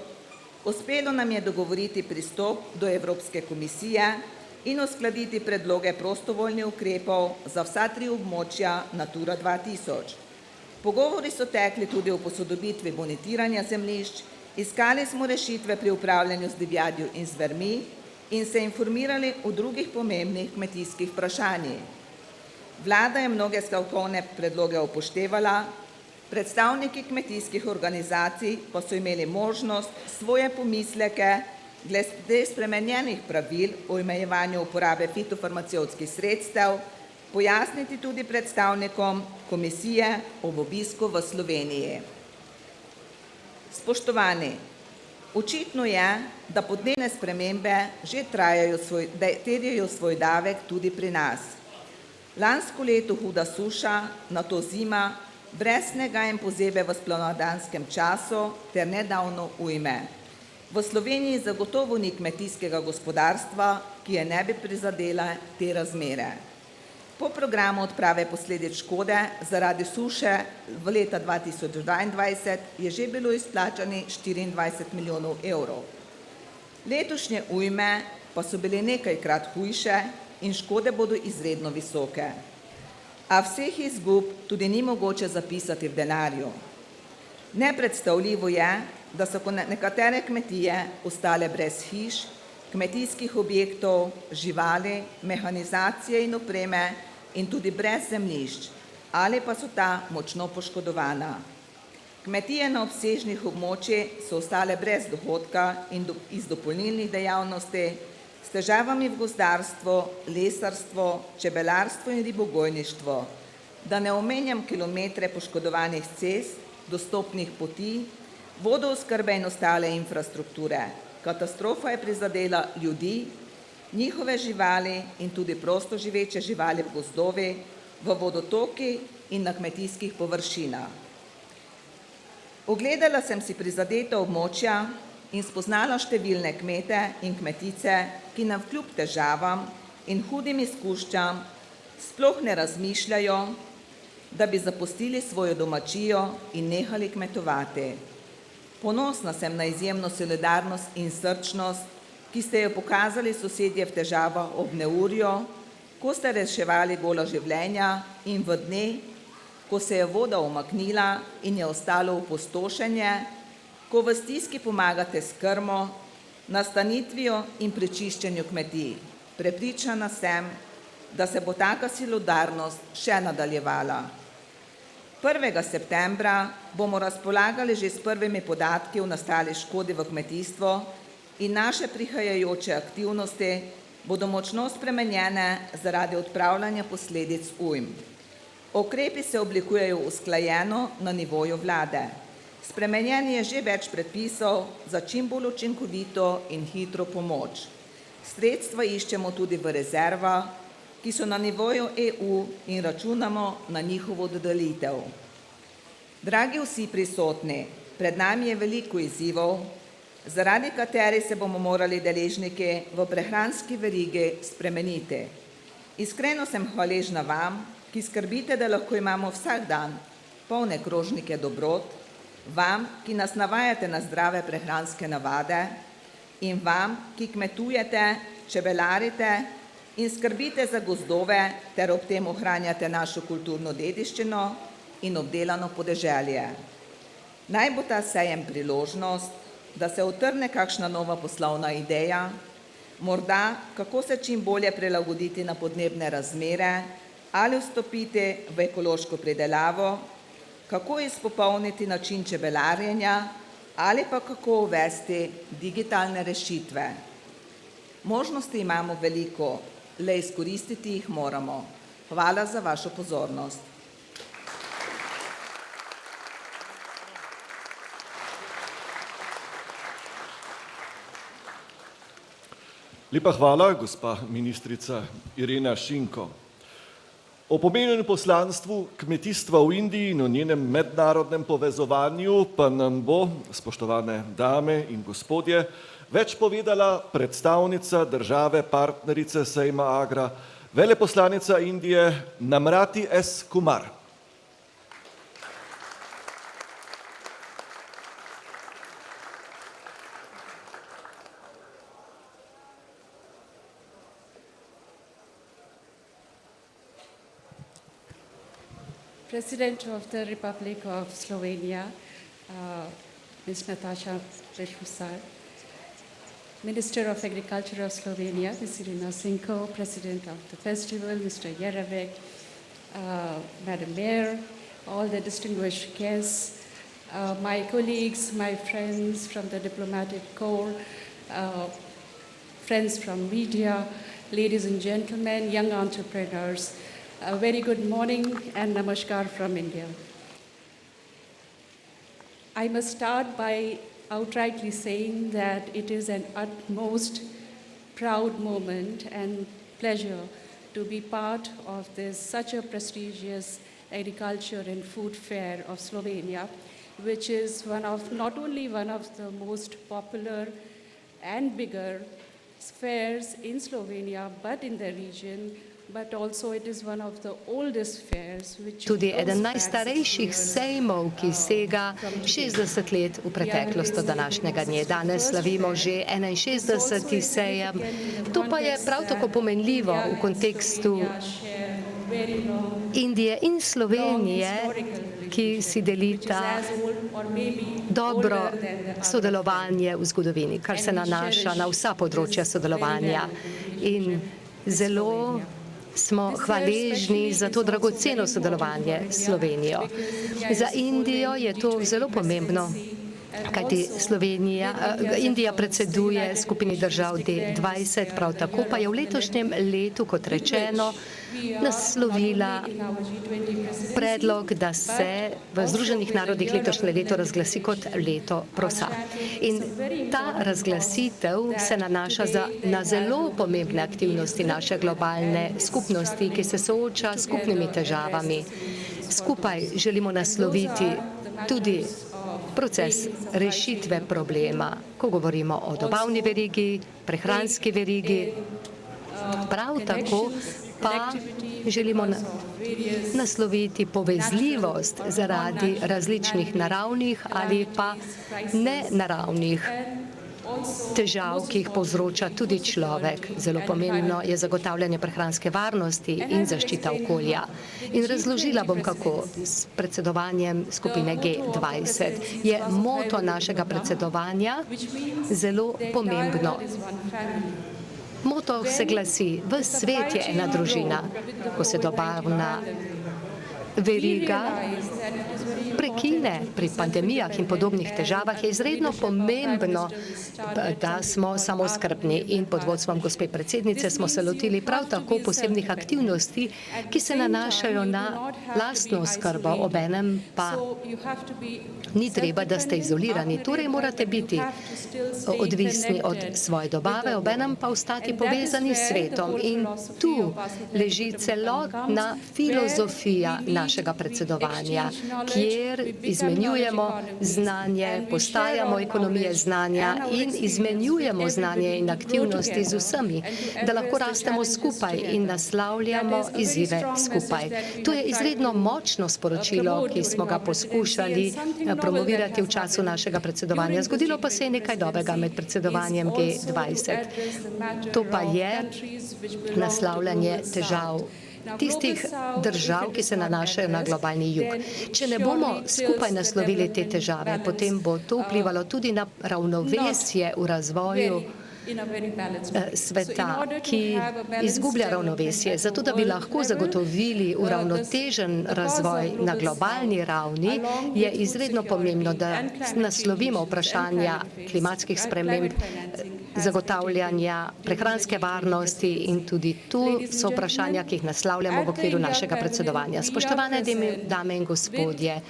Uspelo nam je dogovoriti pristop do Evropske komisije in uskladiti predloge prostovoljnih ukrepov za vsa 3 območja Natura 2000. Pogovori so tekli tudi o posodobitvi bonitiranja zemljišč, iskali smo rešitve pri upravljanju z divjadjo in zvermi in se informirali o drugih pomembnih kmetijskih vprašanjih. Vlada je mnoge stavkovne predloge upoštevala, predstavniki kmetijskih organizacij pa so imeli možnost svoje pomisleke glede spremenjenih pravil o omejevanju uporabe fitofarmacevtskih sredstev pojasniti tudi predstavnikom komisije ob obisku v Sloveniji. Spoštovani, očitno je, da podnebne spremembe že terjajo svoj davek tudi pri nas. Lansko leto huda suša, nato zima, brez snega in pozebe v spomladanskem času ter nedavno ujme. V Sloveniji zagotovo ni kmetijskega gospodarstva, ki je ne bi prizadela te razmere. Po programu odprave posledic škode zaradi suše v leta 2022 je že bilo izplačani 24 milijonov evrov. Letošnje ujme pa so bile nekajkrat hujše in škode bodo izredno visoke. A vseh izgub tudi ni mogoče zapisati v denarju. Nepredstavljivo je, da so nekatere kmetije ostale brez hiš, kmetijskih objektov, živali, mehanizacije in opreme in tudi brez zemljišč, ali pa so ta močno poškodovana. Kmetije na obsežnih območjih so ostale brez dohodka in iz dopolnilnih dejavnosti, s težavami v gozdarstvu, lesarstvu, čebelarstvu in ribogojništvu, da ne omenjam kilometre poškodovanih cest, dostopnih poti, vodooskrbe in ostale infrastrukture. Katastrofa je prizadela ljudi, njihove živali in tudi prosto živeče živali v gozdovi, v vodotoki in na kmetijskih površinah. Ogledala sem si prizadeta območja in spoznala številne kmete in kmetice, ki nam kljub težavam in hudim izkušnjam sploh ne razmišljajo da bi zapustili svojo domačijo in nehali kmetovati. Ponosna sem na izjemno solidarnost in srčnost, ki ste jo pokazali sosedje v težavah ob neurju, ko ste reševali gola življenja in v dneh, ko se je voda umaknila in je ostalo opustošenje, ko v stiski pomagate s krmo, nastanitvijo in prečiščenju kmetij. Prepričana sem, da se bo taka solidarnost še nadaljevala. 1. septembra bomo razpolagali že s prvimi podatki o nastali škodi v kmetijstvu in naše prihajajoče aktivnosti bodo močno spremenjene zaradi odpravljanja posledic ujm. Ukrepi se oblikujejo usklajeno na nivoju vlade. Spremenjen je že več predpisov za čim bolj učinkovito in hitro pomoč. Sredstva iščemo tudi v rezervah, ki so na nivoju EU in računamo na njihovo dodelitev. Dragi vsi prisotni, pred nami je veliko izzivov, zaradi katerih se bomo morali deležniki v prehranski verigi spremeniti. Iskreno sem hvaležna vam, ki skrbite, da lahko imamo vsak dan polne krožnike dobrot, vam, ki nas navajate na zdrave prehranske navade in vam, ki kmetujete, čebelarite in skrbite za gozdove ter ob tem ohranjate našo kulturno dediščino in obdelano podeželje. Naj bo ta sejem priložnost, da se utrne kakšna nova poslovna ideja, morda kako se čim bolje prilagoditi na podnebne razmere ali vstopiti v ekološko pridelavo, kako izpopolniti način čebelarjenja ali pa kako uvesti digitalne rešitve. Možnosti imamo veliko, le izkoristiti jih moramo. Hvala za vašo pozornost. Lepa hvala, gospa ministrica Irena Šinko. O pomenu in poslanstvu kmetijstva v Indiji in o njenem mednarodnem povezovanju pa nam bo, spoštovane dame in gospodje, več povedala predstavnica države partnerice sejma Agra, veleposlanica Indije Namrati S. Kumar. President of the Republic of Slovenia, Ms. Natasha Plešmusar, Minister of Agriculture of Slovenia, Ms. Irena Šinko, President of the festival, Mr. Jerevek, Madam Mayor, all the distinguished guests, my colleagues, my friends from the diplomatic corps, friends from media, ladies and gentlemen, young entrepreneurs, a very good morning and namaskar from India. I must start by outrightly saying that it is an utmost proud moment and pleasure to be part of this such a prestigious agriculture and food fair of Slovenia, which is not only one of the most popular and bigger fairs in Slovenia, but in the region, but also it is one of the oldest fairs, which tudi eden najstarejših sejmov, ki sega 60 let v preteklost do današnjega dne. Danes slavimo že 61. sejem. To pa je prav tako pomenljivo v kontekstu Indije in Slovenije, ki si delita dobro sodelovanje v zgodovini, kar se nanaša na vsa področja sodelovanja. In zelo smo hvaležni za to dragoceno sodelovanje s Slovenijo. Za Indijo je to zelo pomembno, kajti Indija predseduje skupini držav D20, prav tako pa je v letošnjem letu, kot rečeno, naslovila predlog, da se v Združenih narodih letošnje leto razglasi kot leto prosa. In ta razglasitev se nanaša na zelo pomembne aktivnosti naše globalne skupnosti, ki se sooča s skupnimi težavami. Skupaj želimo nasloviti tudi proces rešitve problema, ko govorimo o dobavni verigi, prehranski verigi. Prav tako pa želimo nasloviti povezljivost zaradi različnih naravnih ali pa nenaravnih težav, ki jih povzroča tudi človek. Zelo pomembno je zagotavljanje prehranske varnosti in zaščita okolja. In razložila bom, kako s predsedovanjem skupine G20 je moto našega predsedovanja zelo pomembno. Moto se glasi: v svet je ena družina. Ko se dobavna veriga prekine pri pandemijah in podobnih težavah, je izredno pomembno, da smo samooskrbni. In pod vodstvom gospe predsednice smo se lotili prav tako posebnih aktivnosti, ki se nanašajo na lastno oskrbo, obenem pa ni treba, da ste izolirani. Torej morate biti odvisni od svoje dobave, obenem pa ostati povezani s svetom. In tu leži celotna filozofija našega predsedovanja, kjer izmenjujemo znanje, postajamo ekonomije znanja in izmenjujemo znanje in aktivnosti z vsemi, da lahko rastemo skupaj in naslavljamo izzive skupaj. To je izredno močno sporočilo, ki smo ga poskušali promovirati v času našega predsedovanja. Zgodilo pa se je nekaj dobrega med predsedovanjem G20. To pa je naslavljanje težav tistih držav, ki se nanašajo na globalni jug. Če ne bomo skupaj naslovili te težave, potem bo to vplivalo tudi na ravnovesje v razvoju sveta, ki izgublja ravnovesje. Zato, da bi lahko zagotovili uravnotežen razvoj na globalni ravni, je izredno pomembno, da naslovimo vprašanja klimatskih sprememb, zagotavljanja prehranske varnosti in tudi tu so vprašanja, ki jih naslavljamo v okviru našega predsedovanja. Spoštovane dame in gospodje,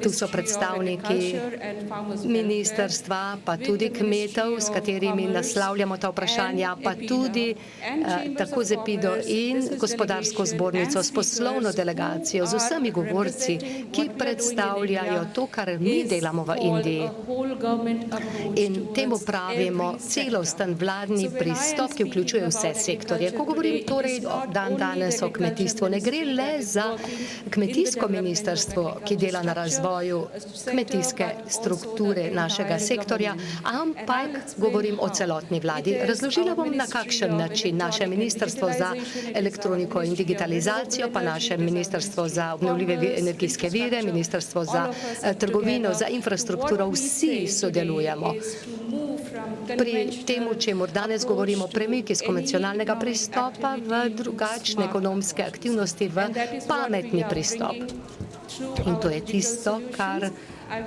tu so predstavniki ministrstva, pa tudi kmetov, s katerimi naslavljamo ta vprašanja, pa tudi tako z EPIDO in gospodarsko zbornico, s poslovno delegacijo, z vsemi govorci, ki predstavljajo to, kar mi delamo v Indiji. In temu pravimo celosten vladni pristop, ki vključuje vse sektorje. Ko govorim torej danes o kmetijstvu, ne gre le za kmetijsko ministrstvo, ki dela na razvoju kmetijske strukture našega sektorja, ampak govorim o celotni vladi. Razložila bom, na kakšen način naše ministrstvo za elektroniko in digitalizacijo, pa naše ministrstvo za obnovljive energijske vire, ministrstvo za trgovino, za infrastrukturo, vsi sodelujemo pri temu, čemur danes govorimo, premik iz konvencionalnega pristopa v drugačne ekonomske aktivnosti, v pametni pristop. In to je tisto, kar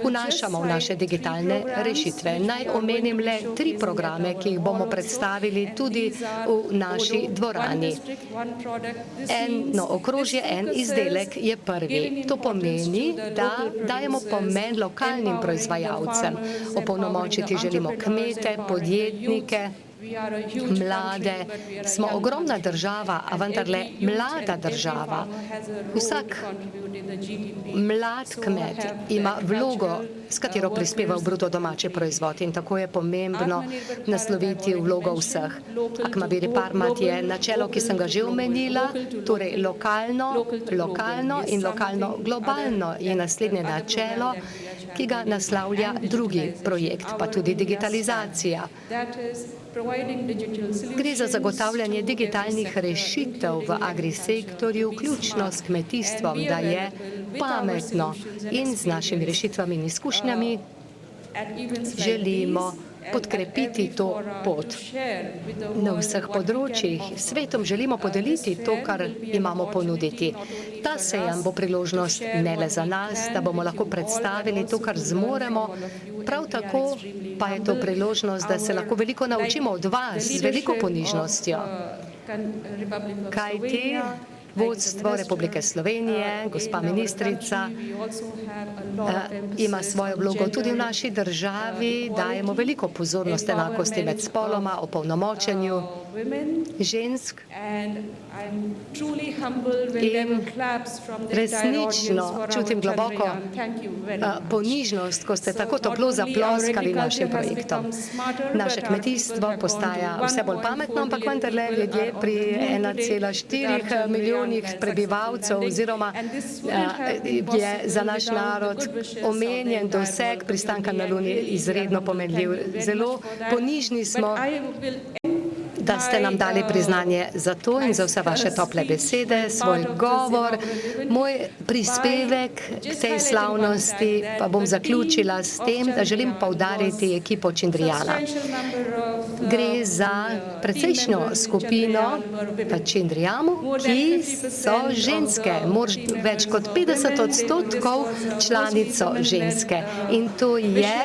vnašamo v naše digitalne rešitve. Naj omenim le 3 programe, ki jih bomo predstavili tudi v naši dvorani. Eno okrožje, en izdelek je prvi. To pomeni, da dajemo pomen lokalnim proizvajalcem. Opolnomočiti želimo kmete, podjetnike, mlade. Smo ogromna država, a vendarle mlada država. Vsak mlad kmet ima vlogo, s katero prispeva v bruto domači proizvod, in tako je pomembno nasloviti vlogo vseh. Akmabiri Parmat je načelo, ki sem ga že omenila, torej lokalno in lokalno globalno je naslednje načelo, ki ga naslavlja drugi projekt, pa tudi digitalizacija. Gre za zagotavljanje digitalnih rešitev v agrisektorju, vključno s kmetijstvom, da je pametno, in z našimi rešitvami in izkušnjami želimo podkrepiti to pot na vseh področjih. Svetom želimo podeliti to, kar imamo ponuditi. Ta sejem bo priložnost ne le za nas, da bomo lahko predstavili to, kar zmoremo, prav tako pa je to priložnost, da se lahko veliko naučimo od vas z veliko ponižnostjo. Kajti vodstvo Republike Slovenije, gospa ministrica, ima svojo vlogo tudi v naši državi, dajemo veliko pozornost enakosti med spoloma, opolnomočenju women. žensk. And I'm truly humbled when there were claps from the entire audience Resnično for our čutim globoko Chandrayaan. Thank you very much. ponižnost, ko ste So tako not toplo only our zaploskali agriculture našim has projektom. become smarter, Naše but our kmetijstvo people have gone to postaja vse bolj 1.4 pametno, ampak vendarle billion ljudje people pri are on the moon today 1,4 with our milijonih Chandrayaan prebivalcev landing. oziroma And this wouldn't have been je za possible naš without the narod good wishes of the omenjen entire doseg world pristanka na community. Luni And really, izredno we are pomenljiv. humbled. Thank you very Zelo much for that. ponižni smo, But I will da ste nam dali priznanje za to in za vse vaše tople besede, svoj govor. Moj prispevek k tej slavnosti pa bom zaključila s tem, da želim poudariti ekipo Chandrayaana. Gre za precejšnjo skupino v Chandrayaanu, ki so ženske, več kot 50% članic so ženske. In to je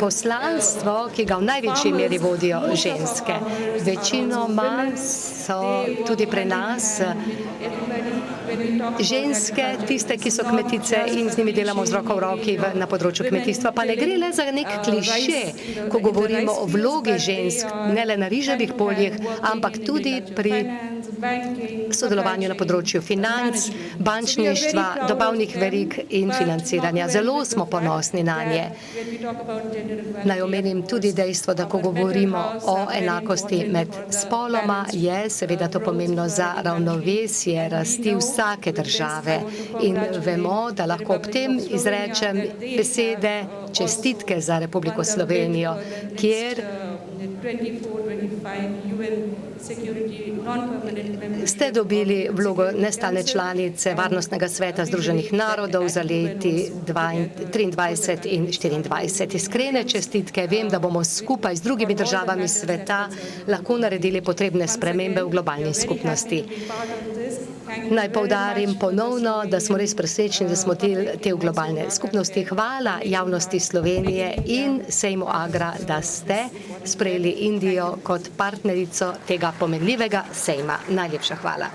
poslanstvo, ki ga v največji meri vodijo ženske. Večinoma so tudi pri nas ženske, tiste, ki so kmetice in z njimi delamo z roko v roki na področju kmetijstva. Pa ne gre le za nek kliše, ko govorimo o vlogi žensk, ne le na riževih poljih, ampak tudi pri sodelovanju na področju financ, bančništva, dobavnih verig in financiranja. Zelo smo ponosni na nje. Naj omenim tudi dejstvo, da ko govorimo o enakosti med spoloma, je seveda to pomembno za ravnovesje rasti vsake države. In vemo, da lahko ob tem izrečem besede čestitke za Republiko Slovenijo, kjer ste dobili vlogo nestalne članice Varnostnega sveta Združenih narodov za leti 23 in 24. Iskrene čestitke, vem, da bomo skupaj z drugimi državami sveta lahko naredili potrebne spremembe v globalni skupnosti. Naj poudarim ponovno, da smo res presrečni, da smo del globalne skupnosti. Hvala javnosti Slovenije in sejmu Agra, da ste sprejeli Indijo kot partnerico tega pomenljivega sejma. Najlepša hvala.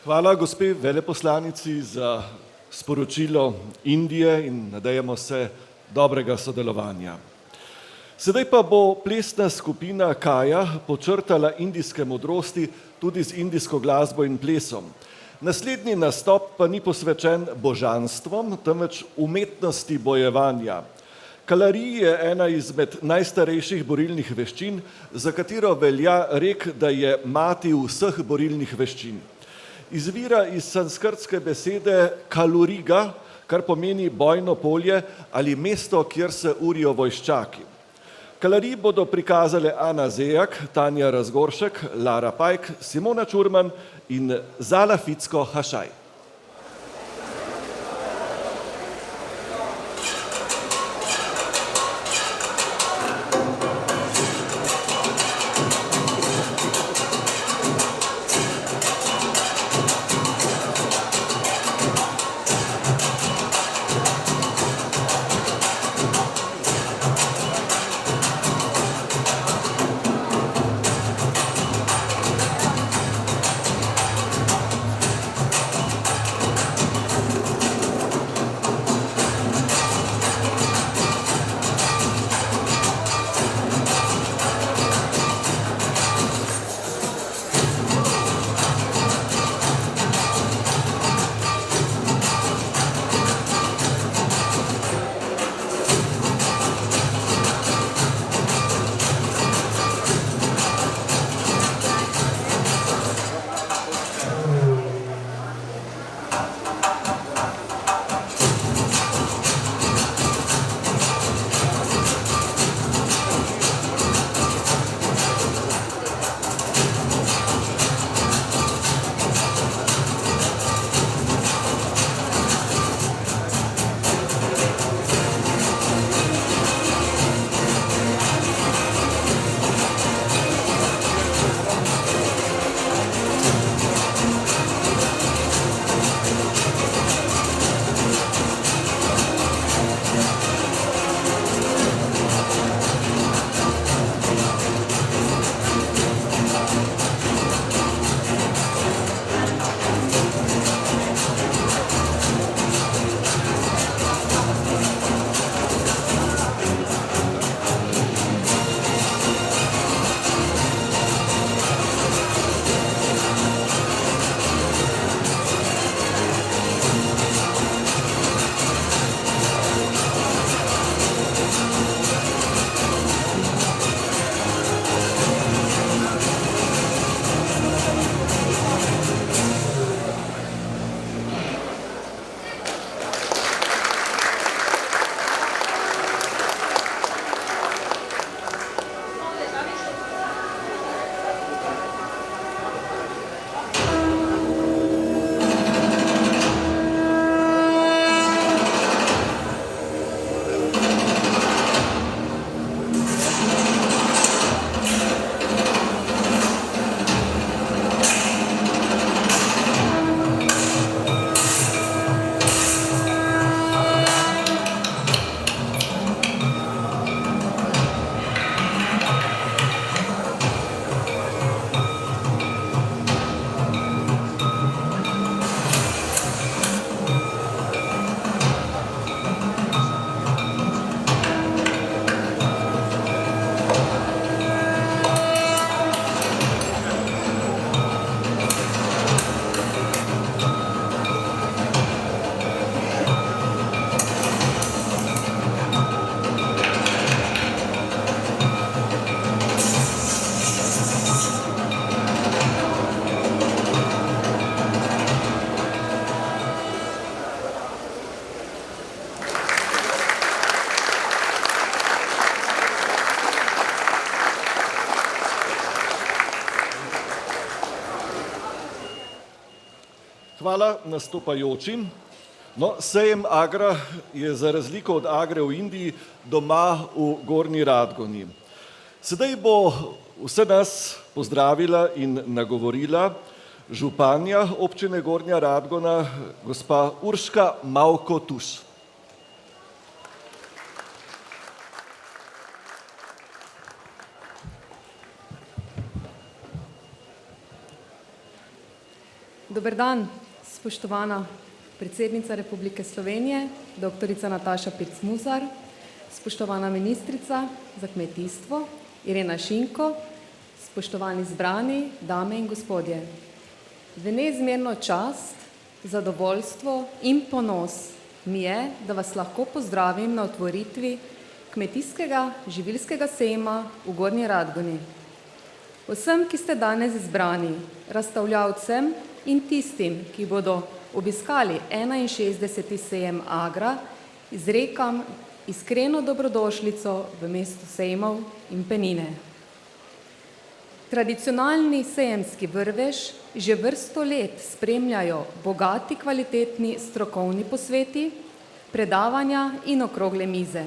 Hvala gospe veleposlanici za sporočilo Indije in nadejamo se dobrega sodelovanja. Sedaj pa bo plesna skupina Kaja počrtala indijske modrosti tudi z indijsko glasbo in plesom. Naslednji nastop pa ni posvečen božanstvom, temveč umetnosti bojevanja. Kalari je ena izmed najstarejših borilnih veščin, za katero velja rek, da je mati vseh borilnih veščin. Izvira iz sanskrtske besede kaluriga, kar pomeni bojno polje ali mesto, kjer se urijo vojščaki. Kalari bodo prikazale Ana Zejak, Tanja Razgoršek, Lara Pajk, Simona Čurman in Zala Ficko-Hašaj. hvala nastopajočim. No, sejem Agra je za razliko od Agre v Indiji doma v Gornji Radgoni. Sedaj bo vse nas pozdravila in nagovorila županja občine Gornja Radgona, gospa Urška Mavko Tuš. Dober dan, spoštovana predsednica Republike Slovenije, doktorica Nataša Pirc-Musar, spoštovana ministrica za kmetijstvo Irena Šinko, spoštovani zbrani, dame in gospodje. V neizmerno čast, zadovoljstvo in ponos mi je, da vas lahko pozdravim na otvoritvi kmetijskega živilskega sejma v Gornji Radgoni. Vsem, ki ste danes izbrani, razstavljavcem in tistim, ki bodo obiskali 61. sejem Agra, izrekam iskreno dobrodošlico v mestu sejmov in penine. Tradicionalni sejemski vrvež že vrsto let spremljajo bogati, kvalitetni strokovni posveti, predavanja in okrogle mize.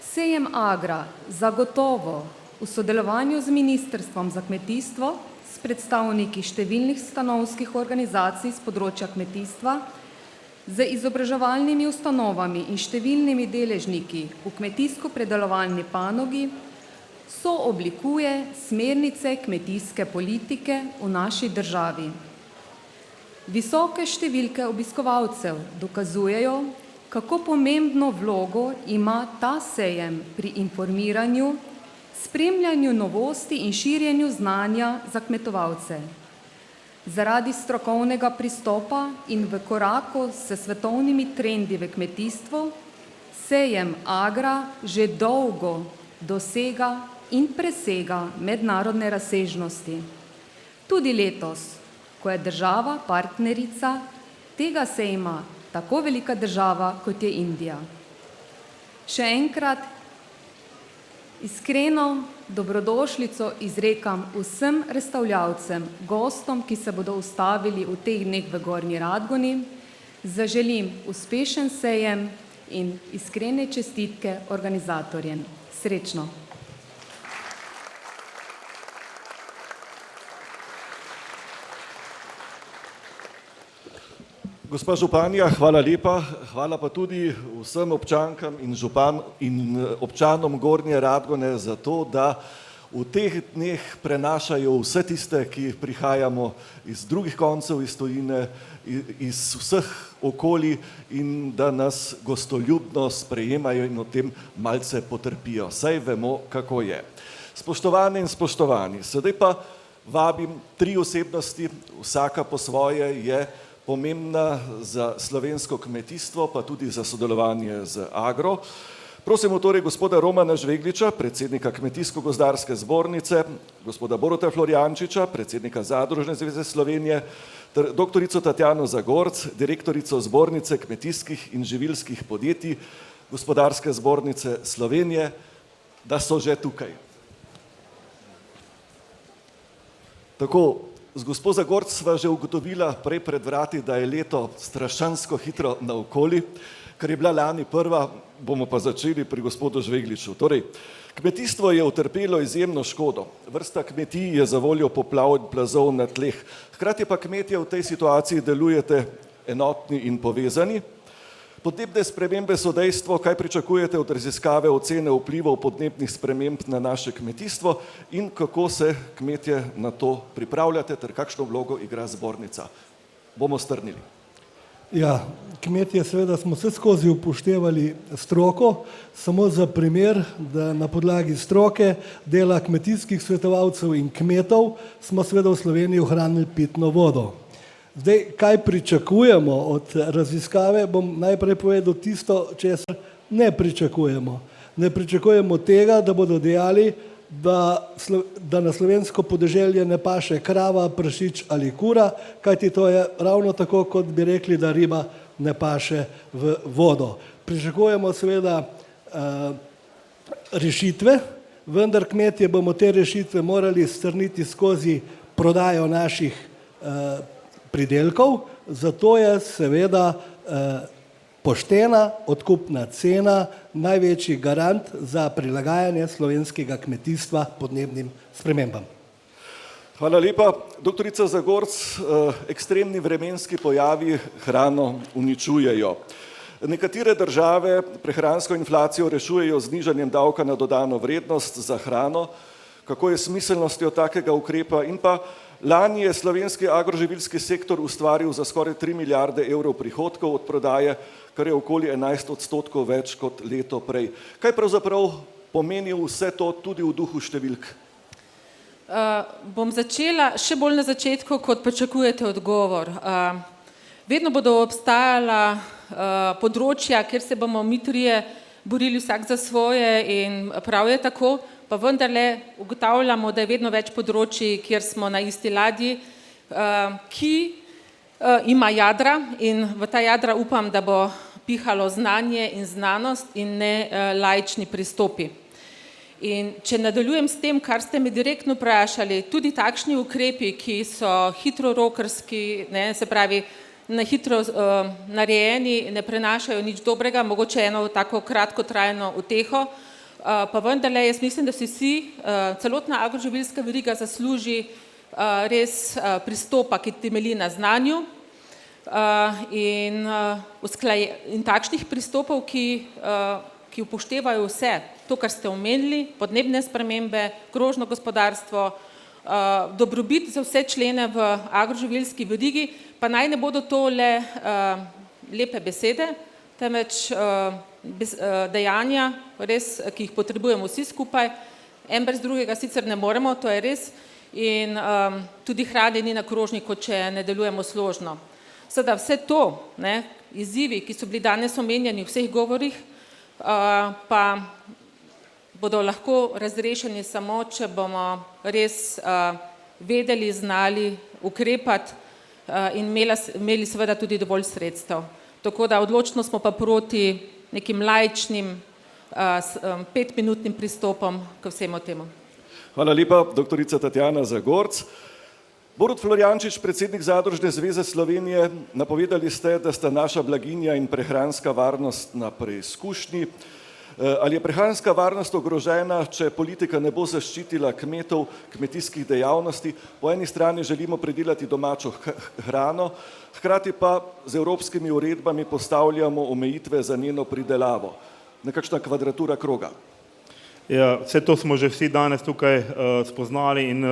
Sejem Agra zagotovo v sodelovanju z Ministrstvom za kmetijstvo, s predstavniki številnih stanovskih organizacij z področja kmetijstva, z izobraževalnimi ustanovami in številnimi deležniki v kmetijsko-predelovalni panogi, sooblikuje smernice kmetijske politike v naši državi. Visoke številke obiskovalcev dokazujejo, kako pomembno vlogo ima ta sejem pri informiranju, spremljanju novosti in širjenju znanja za kmetovalce. Zaradi strokovnega pristopa in v koraku s svetovnimi trendi v kmetijstvu, sejem Agra že dolgo dosega in presega mednarodne razsežnosti. Tudi letos, ko je država partnerica tega sejma tako velika država, kot je Indija. Še enkrat iskreno dobrodošlico izrekam vsem razstavljavcem, gostom, ki se bodo ustavili v teh dneh v Gornji Radgoni. Zaželim uspešen sejem in iskrene čestitke organizatorjem. Srečno! Gospa županja, hvala lepa, hvala pa tudi vsem občankam in občanom Gornje Radgone za to, da v teh dneh prenašajo vse tiste, ki prihajamo iz drugih koncev, iz tujine, iz vseh okolij in da nas gostoljubno sprejemajo in o tem malce potrpijo. Saj vemo, kako je. Spoštovane in spoštovani, sedaj pa vabim 3 osebnosti, vsaka po svoje je pomembna za slovensko kmetijstvo, pa tudi za sodelovanje z Agro. Prosimo torej gospoda Romana Žvegliča, predsednika Kmetijsko-gozdarske zbornice, gospoda Boruta Florjančiča, predsednika Zadružne zveze Slovenije, ter doktorico Tatjano Zagorc, direktorico zbornice kmetijskih in živilskih podjetij Gospodarske zbornice Slovenije, da so že tukaj. Tako, z gospo Zagorc sva že ugotovila prej pred vrati, da je leto strašansko hitro naokoli, ker je bila lani prva, bomo pa začeli pri gospodu Žvegliču. Torej, kmetijstvo je utrpelo izjemno škodo. Vrsta kmetij je za voljo poplav in plazov na tleh. Hkrati pa kmetje v tej situaciji delujete enotni in povezani. Podnebne spremembe so dejstvo, kaj pričakujete od raziskave ocene vplivov podnebnih sprememb na naše kmetijstvo in kako se kmetje na to pripravljate ter kakšno vlogo igra zbornica. Bomo strnili. Ja, kmetje seveda smo vse skozi upoštevali stroko, samo za primer, da na podlagi stroke dela kmetijskih svetovalcev in kmetov smo seveda v Sloveniji ohranili pitno vodo. Zdaj, kaj pričakujemo od raziskave, bom najprej povedal tisto, česar ne pričakujemo. Ne pričakujemo tega, da bodo dejali, da na slovensko podeželje ne paše krava, prašič ali kura, kajti to je ravno tako, kot bi rekli, da riba ne paše v vodo. Pričakujemo seveda rešitve, vendar kmetje bomo te rešitve morali strniti skozi prodajo naših pridelkov, zato je seveda poštena odkupna cena največji garant za prilagajanje slovenskega kmetijstva podnebnim spremembam. Hvala lepa. Doktorica Zagorc, ekstremni vremenski pojavi hrano uničujejo. Nekatere države prehransko inflacijo rešujejo z znižanjem davka na dodano vrednost za hrano. Kako je smiselnostjo takega ukrepa? In pa lani je slovenski agroživilski sektor ustvaril za skoraj 3 milijarde evrov prihodkov od prodaje, kar je okoli 11% več kot leto prej. Kaj pravzaprav pomeni vse to tudi v duhu številk? Bom začela še bolj na začetku, kot pričakujete odgovor. Vedno bodo obstajala področja, kjer se bomo mi trije borili vsak za svoje in prav je tako, pa vendarle ugotavljamo, da je vedno več področji, kjer smo na isti ladji, ki ima jadra in v ta jadra upam, da bo pihalo znanje in znanost in ne laični pristopi. In če nadaljujem s tem, kar ste me direktno vprašali, tudi takšni ukrepi, ki so hitrorokarski, se pravi na hitro narejeni, ne prenašajo nič dobrega, mogoče eno tako kratkotrajno uteho, pa vendarle jaz mislim, da si vsi, celotna agroživilska veriga zasluži res pristopa, ki temelji na znanju in takšnih pristopov, ki upoštevajo vse, to, kar ste omenili, podnebne spremembe, krožno gospodarstvo, dobrobit za vse člene v agroživilski verigi, pa naj ne bodo to le lepe besede, temveč dejanja, res, ki jih potrebujemo vsi skupaj, en brez drugega sicer ne moremo, to je res, in tudi hrane ni na krožniku, če ne delujemo složno. Seveda vse to, izzivi, ki so bili danes omenjeni v vseh govorih, pa bodo lahko razrešeni samo, če bomo res vedeli, znali ukrepati in imeli seveda tudi dovolj sredstev. Tako da odločno smo pa proti nekim laičnim 5-minutnim pristopom k vsemu temu. Hvala lepa, doktorica Tatjana Zagorc. Borut Florjančič, predsednik Zadružne zveze Slovenije, napovedali ste, da sta naša blaginja in prehranska varnost na preizkušnji. Ali je prehranska varnost ogrožena, če politika ne bo zaščitila kmetov, kmetijskih dejavnosti? Po eni strani želimo pridelati domačo hrano, hkrati pa z evropskimi uredbami postavljamo omejitve za njeno pridelavo. Nekakšna kvadratura kroga. Ja, vse to smo že vsi danes tukaj spoznali in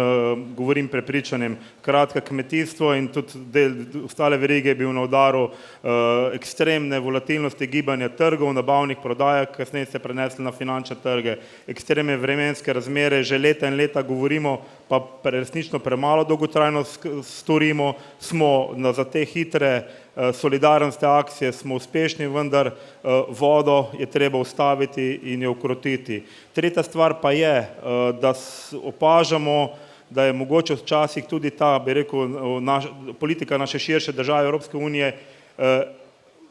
govorim prepričanjem. Kratka, kmetijstvo in tudi ostale verige je bil na udaru ekstremne volatilnosti gibanja trgov, nabavnih prodajah, kasneje se prenesli na finančne trge, ekstremne vremenske razmere, že leta in leta govorimo, pa resnično premalo dolgotrajno storimo, smo za te hitre solidarnostne akcije smo uspešni, vendar vodo je treba ustaviti in jo ukrotiti. Tretja stvar pa je, da opažamo, da je mogoče včasih tudi ta, bi rekel, politika naše širše države Evropske unije,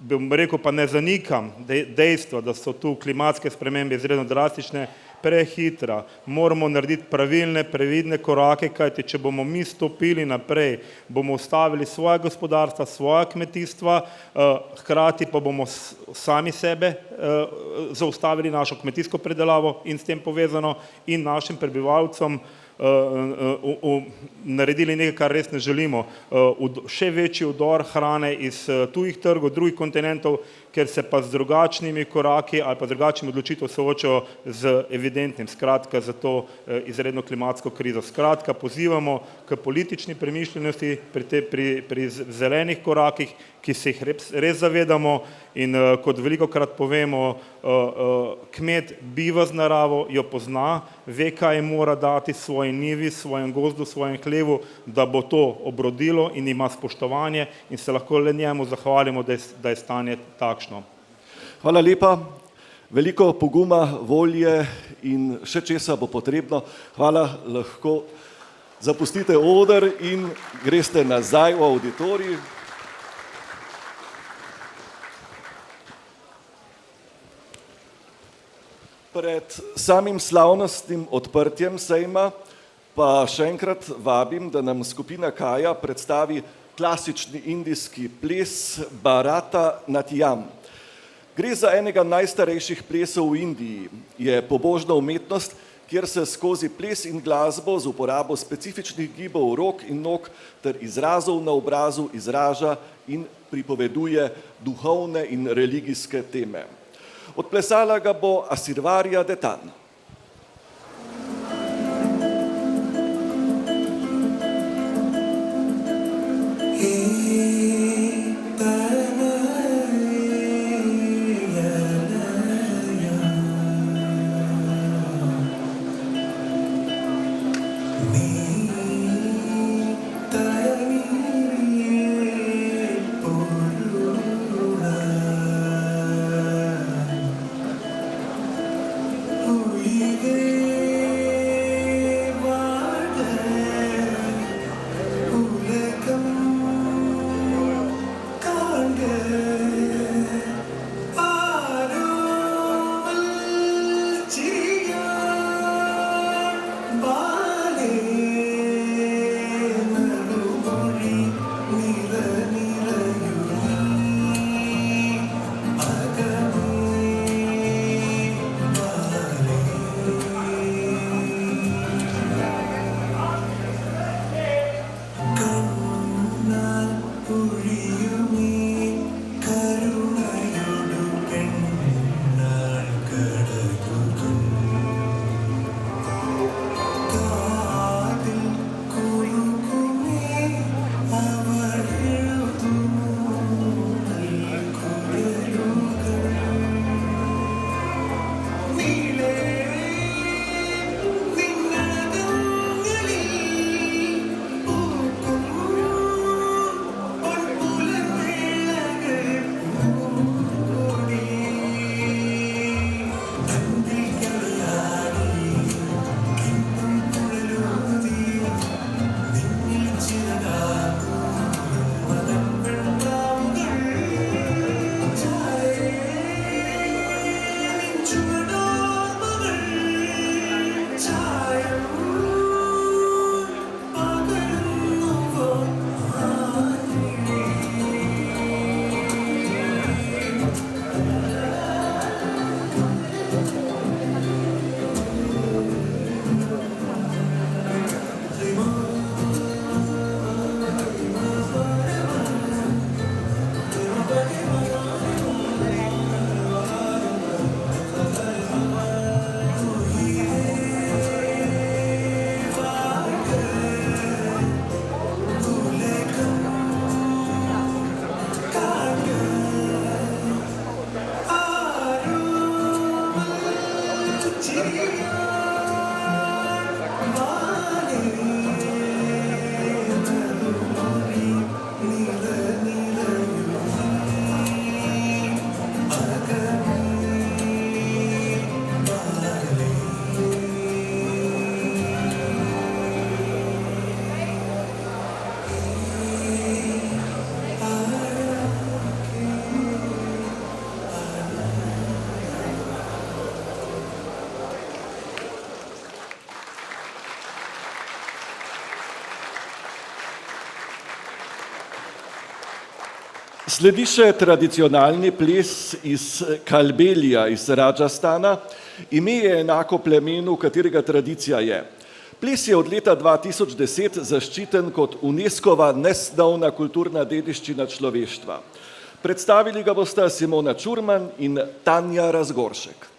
bi rekel, pa ne zanikam dejstva, da so tu klimatske spremembe izredno drastične, prehitra. Moramo narediti pravilne, previdne korake, kajti če bomo mi stopili naprej, bomo ustavili svoje gospodarstva, svoja kmetijstva, hkrati pa bomo sami sebe zaustavili našo kmetijsko predelavo in s tem povezano in našim prebivalcem naredili nekaj, kar res ne želimo. Še večji vdor hrane iz tujih trgov, drugih kontinentov, ker se pa z drugačnimi koraki ali pa drugačnimi odločitev soočajo z evidentnim, skratka, za to izredno klimatsko krizo. Skratka, pozivamo k politični premišljenosti pri zelenih korakih, ki se jih res zavedamo in kot velikokrat povemo, kmet biva z naravo, jo pozna, ve, kaj mora dati svoji njivi, svojem gozdu, svojem hlevu, da bo to obrodilo in ima spoštovanje in se lahko le njemu zahvalimo, da je stanje takšno. Hvala lepa. Veliko poguma, volje in še česa bo potrebno. Hvala, lahko zapustite oder in greste nazaj v auditorij. Pred samim slavnostnim odprtjem sejma pa še enkrat vabim, da nam skupina Kaja predstavi klasični indijski ples Bharata Natyam. Gre za enega najstarejših plesov v Indiji. Je pobožna umetnost, kjer se skozi ples in glasbo z uporabo specifičnih gibov rok in nog ter izrazov na obrazu izraža in pripoveduje duhovne in religijske teme. Odplesala ga bo Asirvarja Detan. Sledi še tradicionalni ples iz Kalbelija iz Rajasthana. Ime je enako plemenu, katerega tradicija je. Ples je od leta 2010 zaščiten kot UNESCO-va nesnovna kulturna dediščina človeštva. Predstavili ga bosta Simona Čurman in Tanja Razgoršek.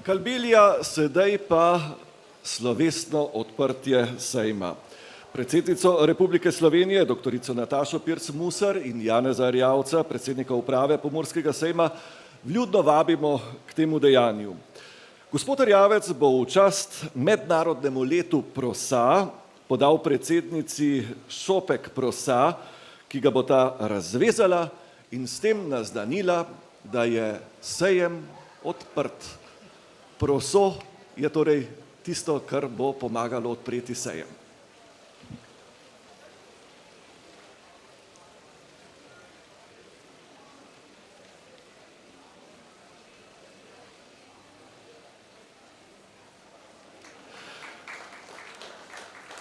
Kalbelija, sedaj pa slovesno odprtje sejma. Predsednico Republike Slovenije, doktorico Natašo Pirc Musar in Janeza Erjavca, predsednika uprave Pomurskega sejma, vljudno vabimo k temu dejanju. Gospod Erjavec bo v čast mednarodnemu letu prosa podal predsednici šopek prosa, ki ga bo ta razvezala in s tem naznanila, da je sejem odprt. Proso je torej tisto, kar bo pomagalo odpreti sejem.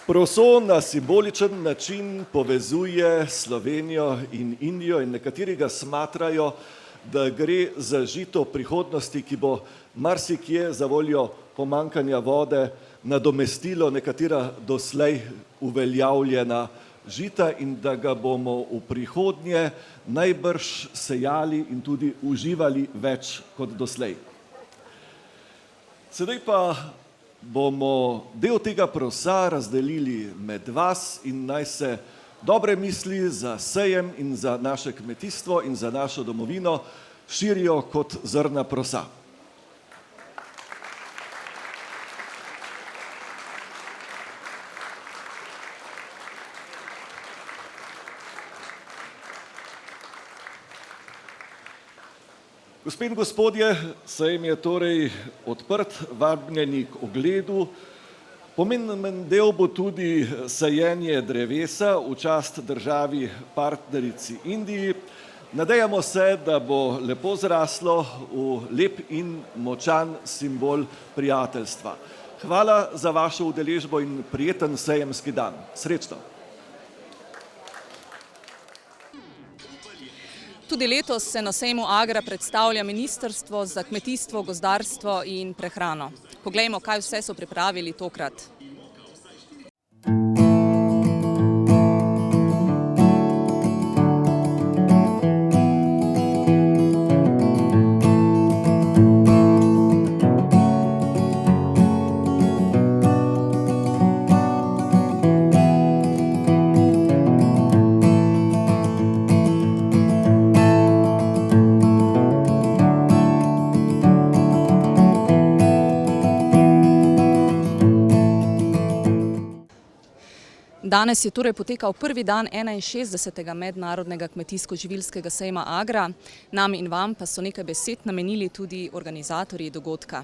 Proso na simboličen način povezuje Slovenijo in Indijo in nekateri ga smatrajo, da gre za žito prihodnosti, ki bo marsikje za voljo pomankanja vode nadomestilo nekatera doslej uveljavljena žita in da ga bomo v prihodnje najbrž sejali in tudi uživali več kot doslej. Sedaj pa bomo del tega prosa razdelili med vas in naj se dobre misli za sejem in za naše kmetijstvo in za našo domovino širijo kot zrna prosa. Gospe in gospodje, sejem je torej odprt, vabljeni k ogledu. Pomemben del bo tudi sajenje drevesa v čast državi partnerici Indiji. Nadejamo se, da bo lepo zraslo v lep in močan simbol prijateljstva. Hvala za vašo udeležbo in prijeten sejemski dan. Srečno! Tudi letos se na sejmu Agra predstavlja Ministrstvo za kmetijstvo, gozdarstvo in prehrano. Poglejmo, kaj vse so pripravili tokrat. Danes je torej potekal prvi dan 61. mednarodnega kmetijsko-živilskega sejma Agra. Nam in vam pa so nekaj besed namenili tudi organizatorji dogodka.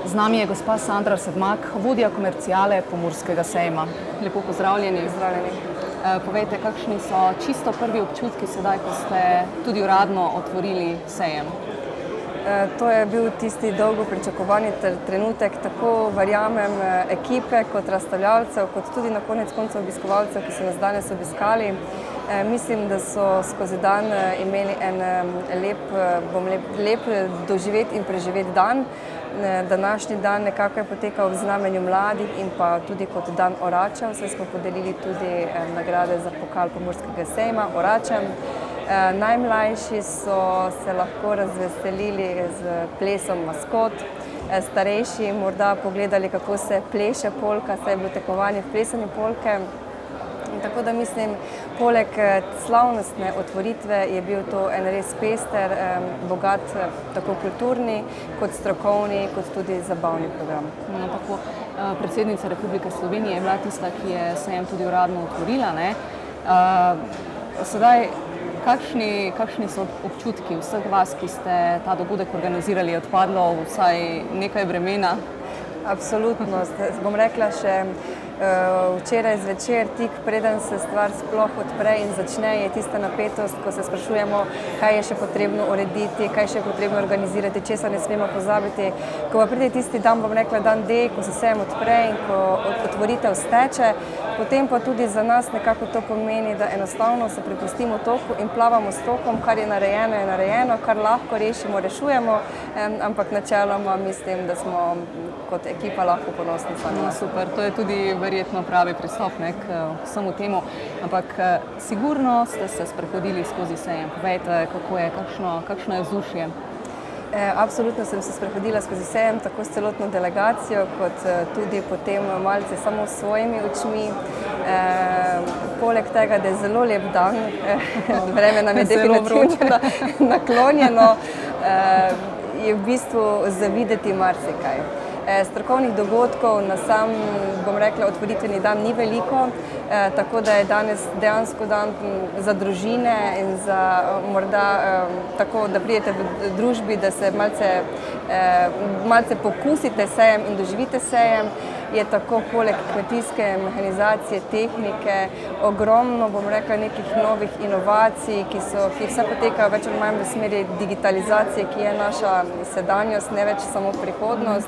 Z nami je gospa Sandra Sedmak, vodja komercijale Pomurskega sejma. Lepo pozdravljeni. Povejte, kakšni so čisto prvi občutki sedaj, ko ste tudi uradno otvorili sejem? To je bil tisti dolgo pričakovani trenutek, tako verjamem ekipe kot razstavljalcev, kot tudi na konec koncev obiskovalcev, ki so nas danes obiskali. Mislim, da so skozi dan imeli en lep doživet in preživet dan. Današnji dan nekako je potekal v znamenju mladih in pa tudi kot dan oračev, saj smo podelili tudi nagrade za pokal Pomurskega sejma oračem. Najmlajši so se lahko razveselili z plesom maskot, starejši morda pogledali, kako se pleše polka, saj je bilo tekmovanje v plesanju polke. Tako da mislim, poleg slavnostne otvoritve je bil to en res pester, bogat, tako kulturni, kot strokovni, kot tudi zabavni program. Tako, predsednica Republike Slovenije je bila tista, ki je sejem tudi uradno otvorila. Sedaj, kakšni so občutki vseh vas, ki ste ta dogodek organizirali? Je odpadlo vsaj nekaj bremena? Absolutno. Bom rekla še včeraj zvečer, tik preden se stvar sploh odpre in začne, je tista napetost, ko se sprašujemo, kaj je še potrebno urediti, kaj še je potrebno organizirati, česa ne smemo pozabiti. Ko pa pride tisti dan, bom rekla dan D, ko se sejem odpre in ko otvoritev steče, potem pa tudi za nas nekako to pomeni, da enostavno se prepustimo toku in plavamo s tokom, kar je narejeno, kar lahko rešimo, rešujemo, ampak načeloma mislim, da smo kot ekipa lahko ponosni sami. Super, to je tudi verjetno pravi pristop k vsemu temu, ampak sigurno ste se sprehodili skozi sejem. Povejte, kako je, kakšno je vzdušje? Absolutno sem se sprehodila skozi sejem, tako s celotno delegacijo, kot tudi potem malce samo s svojimi očmi. Poleg tega, da je zelo lep dan, vreme nam je definitivno naklonjeno, je v bistvu zavideti marsikaj. Strokovnih dogodkov na sam, bom rekla, otvoritveni dan ni veliko, tako da je danes dejansko dan za družine in za morda tako, da pridete v družbi, da se malce pokusite sejem in doživite sejem. Je tako poleg kmetijske mehanizacije, tehnike, ogromno, bom rekla, nekih novih inovacij, ki vse potekajo več ali manj v smeri digitalizacije, ki je naša sedanjost, ne več samo prihodnost.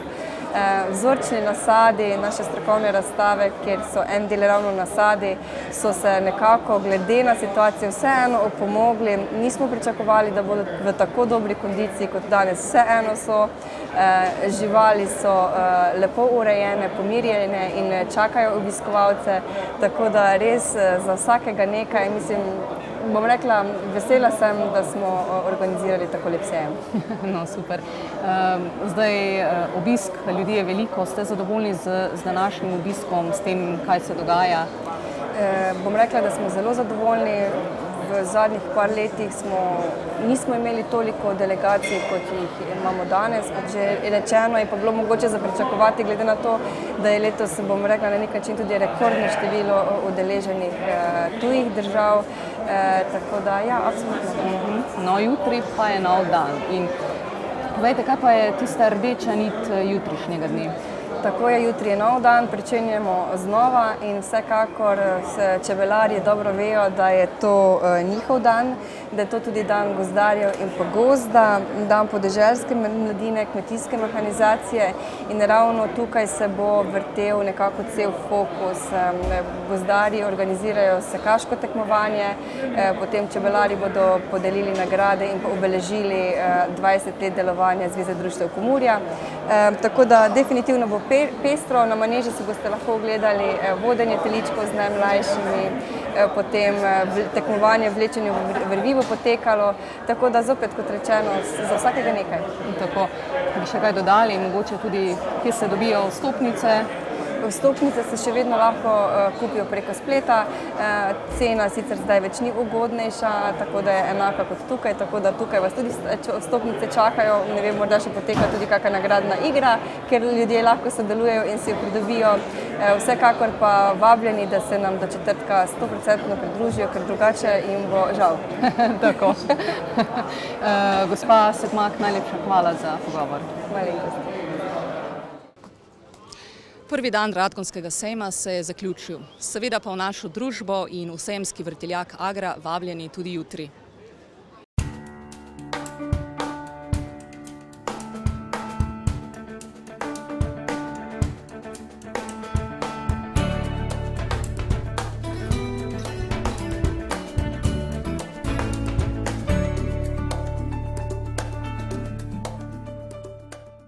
Vzorčni nasadi, naše strokovne razstave, kjer so en del ravno nasadi, so se nekako glede na situacijo vseeno opomogli. Nismo pričakovali, da bodo v tako dobri kondiciji kot danes. Vseeno so, živali so lepo urejene, pomirjene in čakajo obiskovalce, tako da res za vsakega nekaj, mislim, bom rekla, vesela sem, da smo organizirali tako lep sejem. No, super. Zdaj obisk ljudi je veliko, ste zadovoljni z današnjim obiskom, s tem, kaj se dogaja? Bom rekla, da smo zelo zadovoljni. V zadnjih par letih nismo imeli toliko delegacij, kot jih imamo danes. Kot že rečeno, je pa bilo mogoče pričakovati, glede na to, da je letos, bom rekla, na nek način tudi rekordno število udeleženih tujih držav. Tako da, ja, absolutno. No, jutri pa je nov dan. In povejte, kaj pa je tista rdeča nit jutrišnjega dne? Tako je, jutri je nov dan, pričenjamo znova in vsekakor čebelarji dobro vejo, da je to njihov dan, da je to tudi dan gozdarjev in pa gozda, dan podeželske mladine, kmetijske mehanizacije in ravno tukaj se bo vrtel nekako cel fokus. Gozdarji organizirajo sekaško tekmovanje, potem čebelarji bodo podelili nagrade in pa obeležili 20 let delovanja Zveze društev Pomurja. Tako da definitivno bo pestro, na maneži si boste lahko ogledali vodenje teličkov z najmlajšimi, potem tekmovanje vlečenju vrvi bo potekalo, tako da zopet, kot rečeno, za vsakega nekaj. Tako, bi še kaj dodali, mogoče tudi, kje se dobijo vstopnice? Vstopnice se še vedno lahko kupijo preko spleta, cena sicer zdaj več ni ugodnejša, tako da je enaka kot tukaj, tako da tukaj vas tudi vstopnice čakajo, ne vem, morda še poteka tudi kakšna nagradna igra, ker ljudje lahko sodelujejo in si jo pridobijo. Vsekakor pa vabljeni, da se nam do četrtka 100% pridružijo, ker drugače jim bo žal. Tako. Gospa Setmak, najlepša hvala za pogovor. Malenkost. Prvi dan Radgonskega sejma se je zaključil. Seveda pa v našo družbo in v sejemski vrtiljak Agra vabljeni tudi jutri.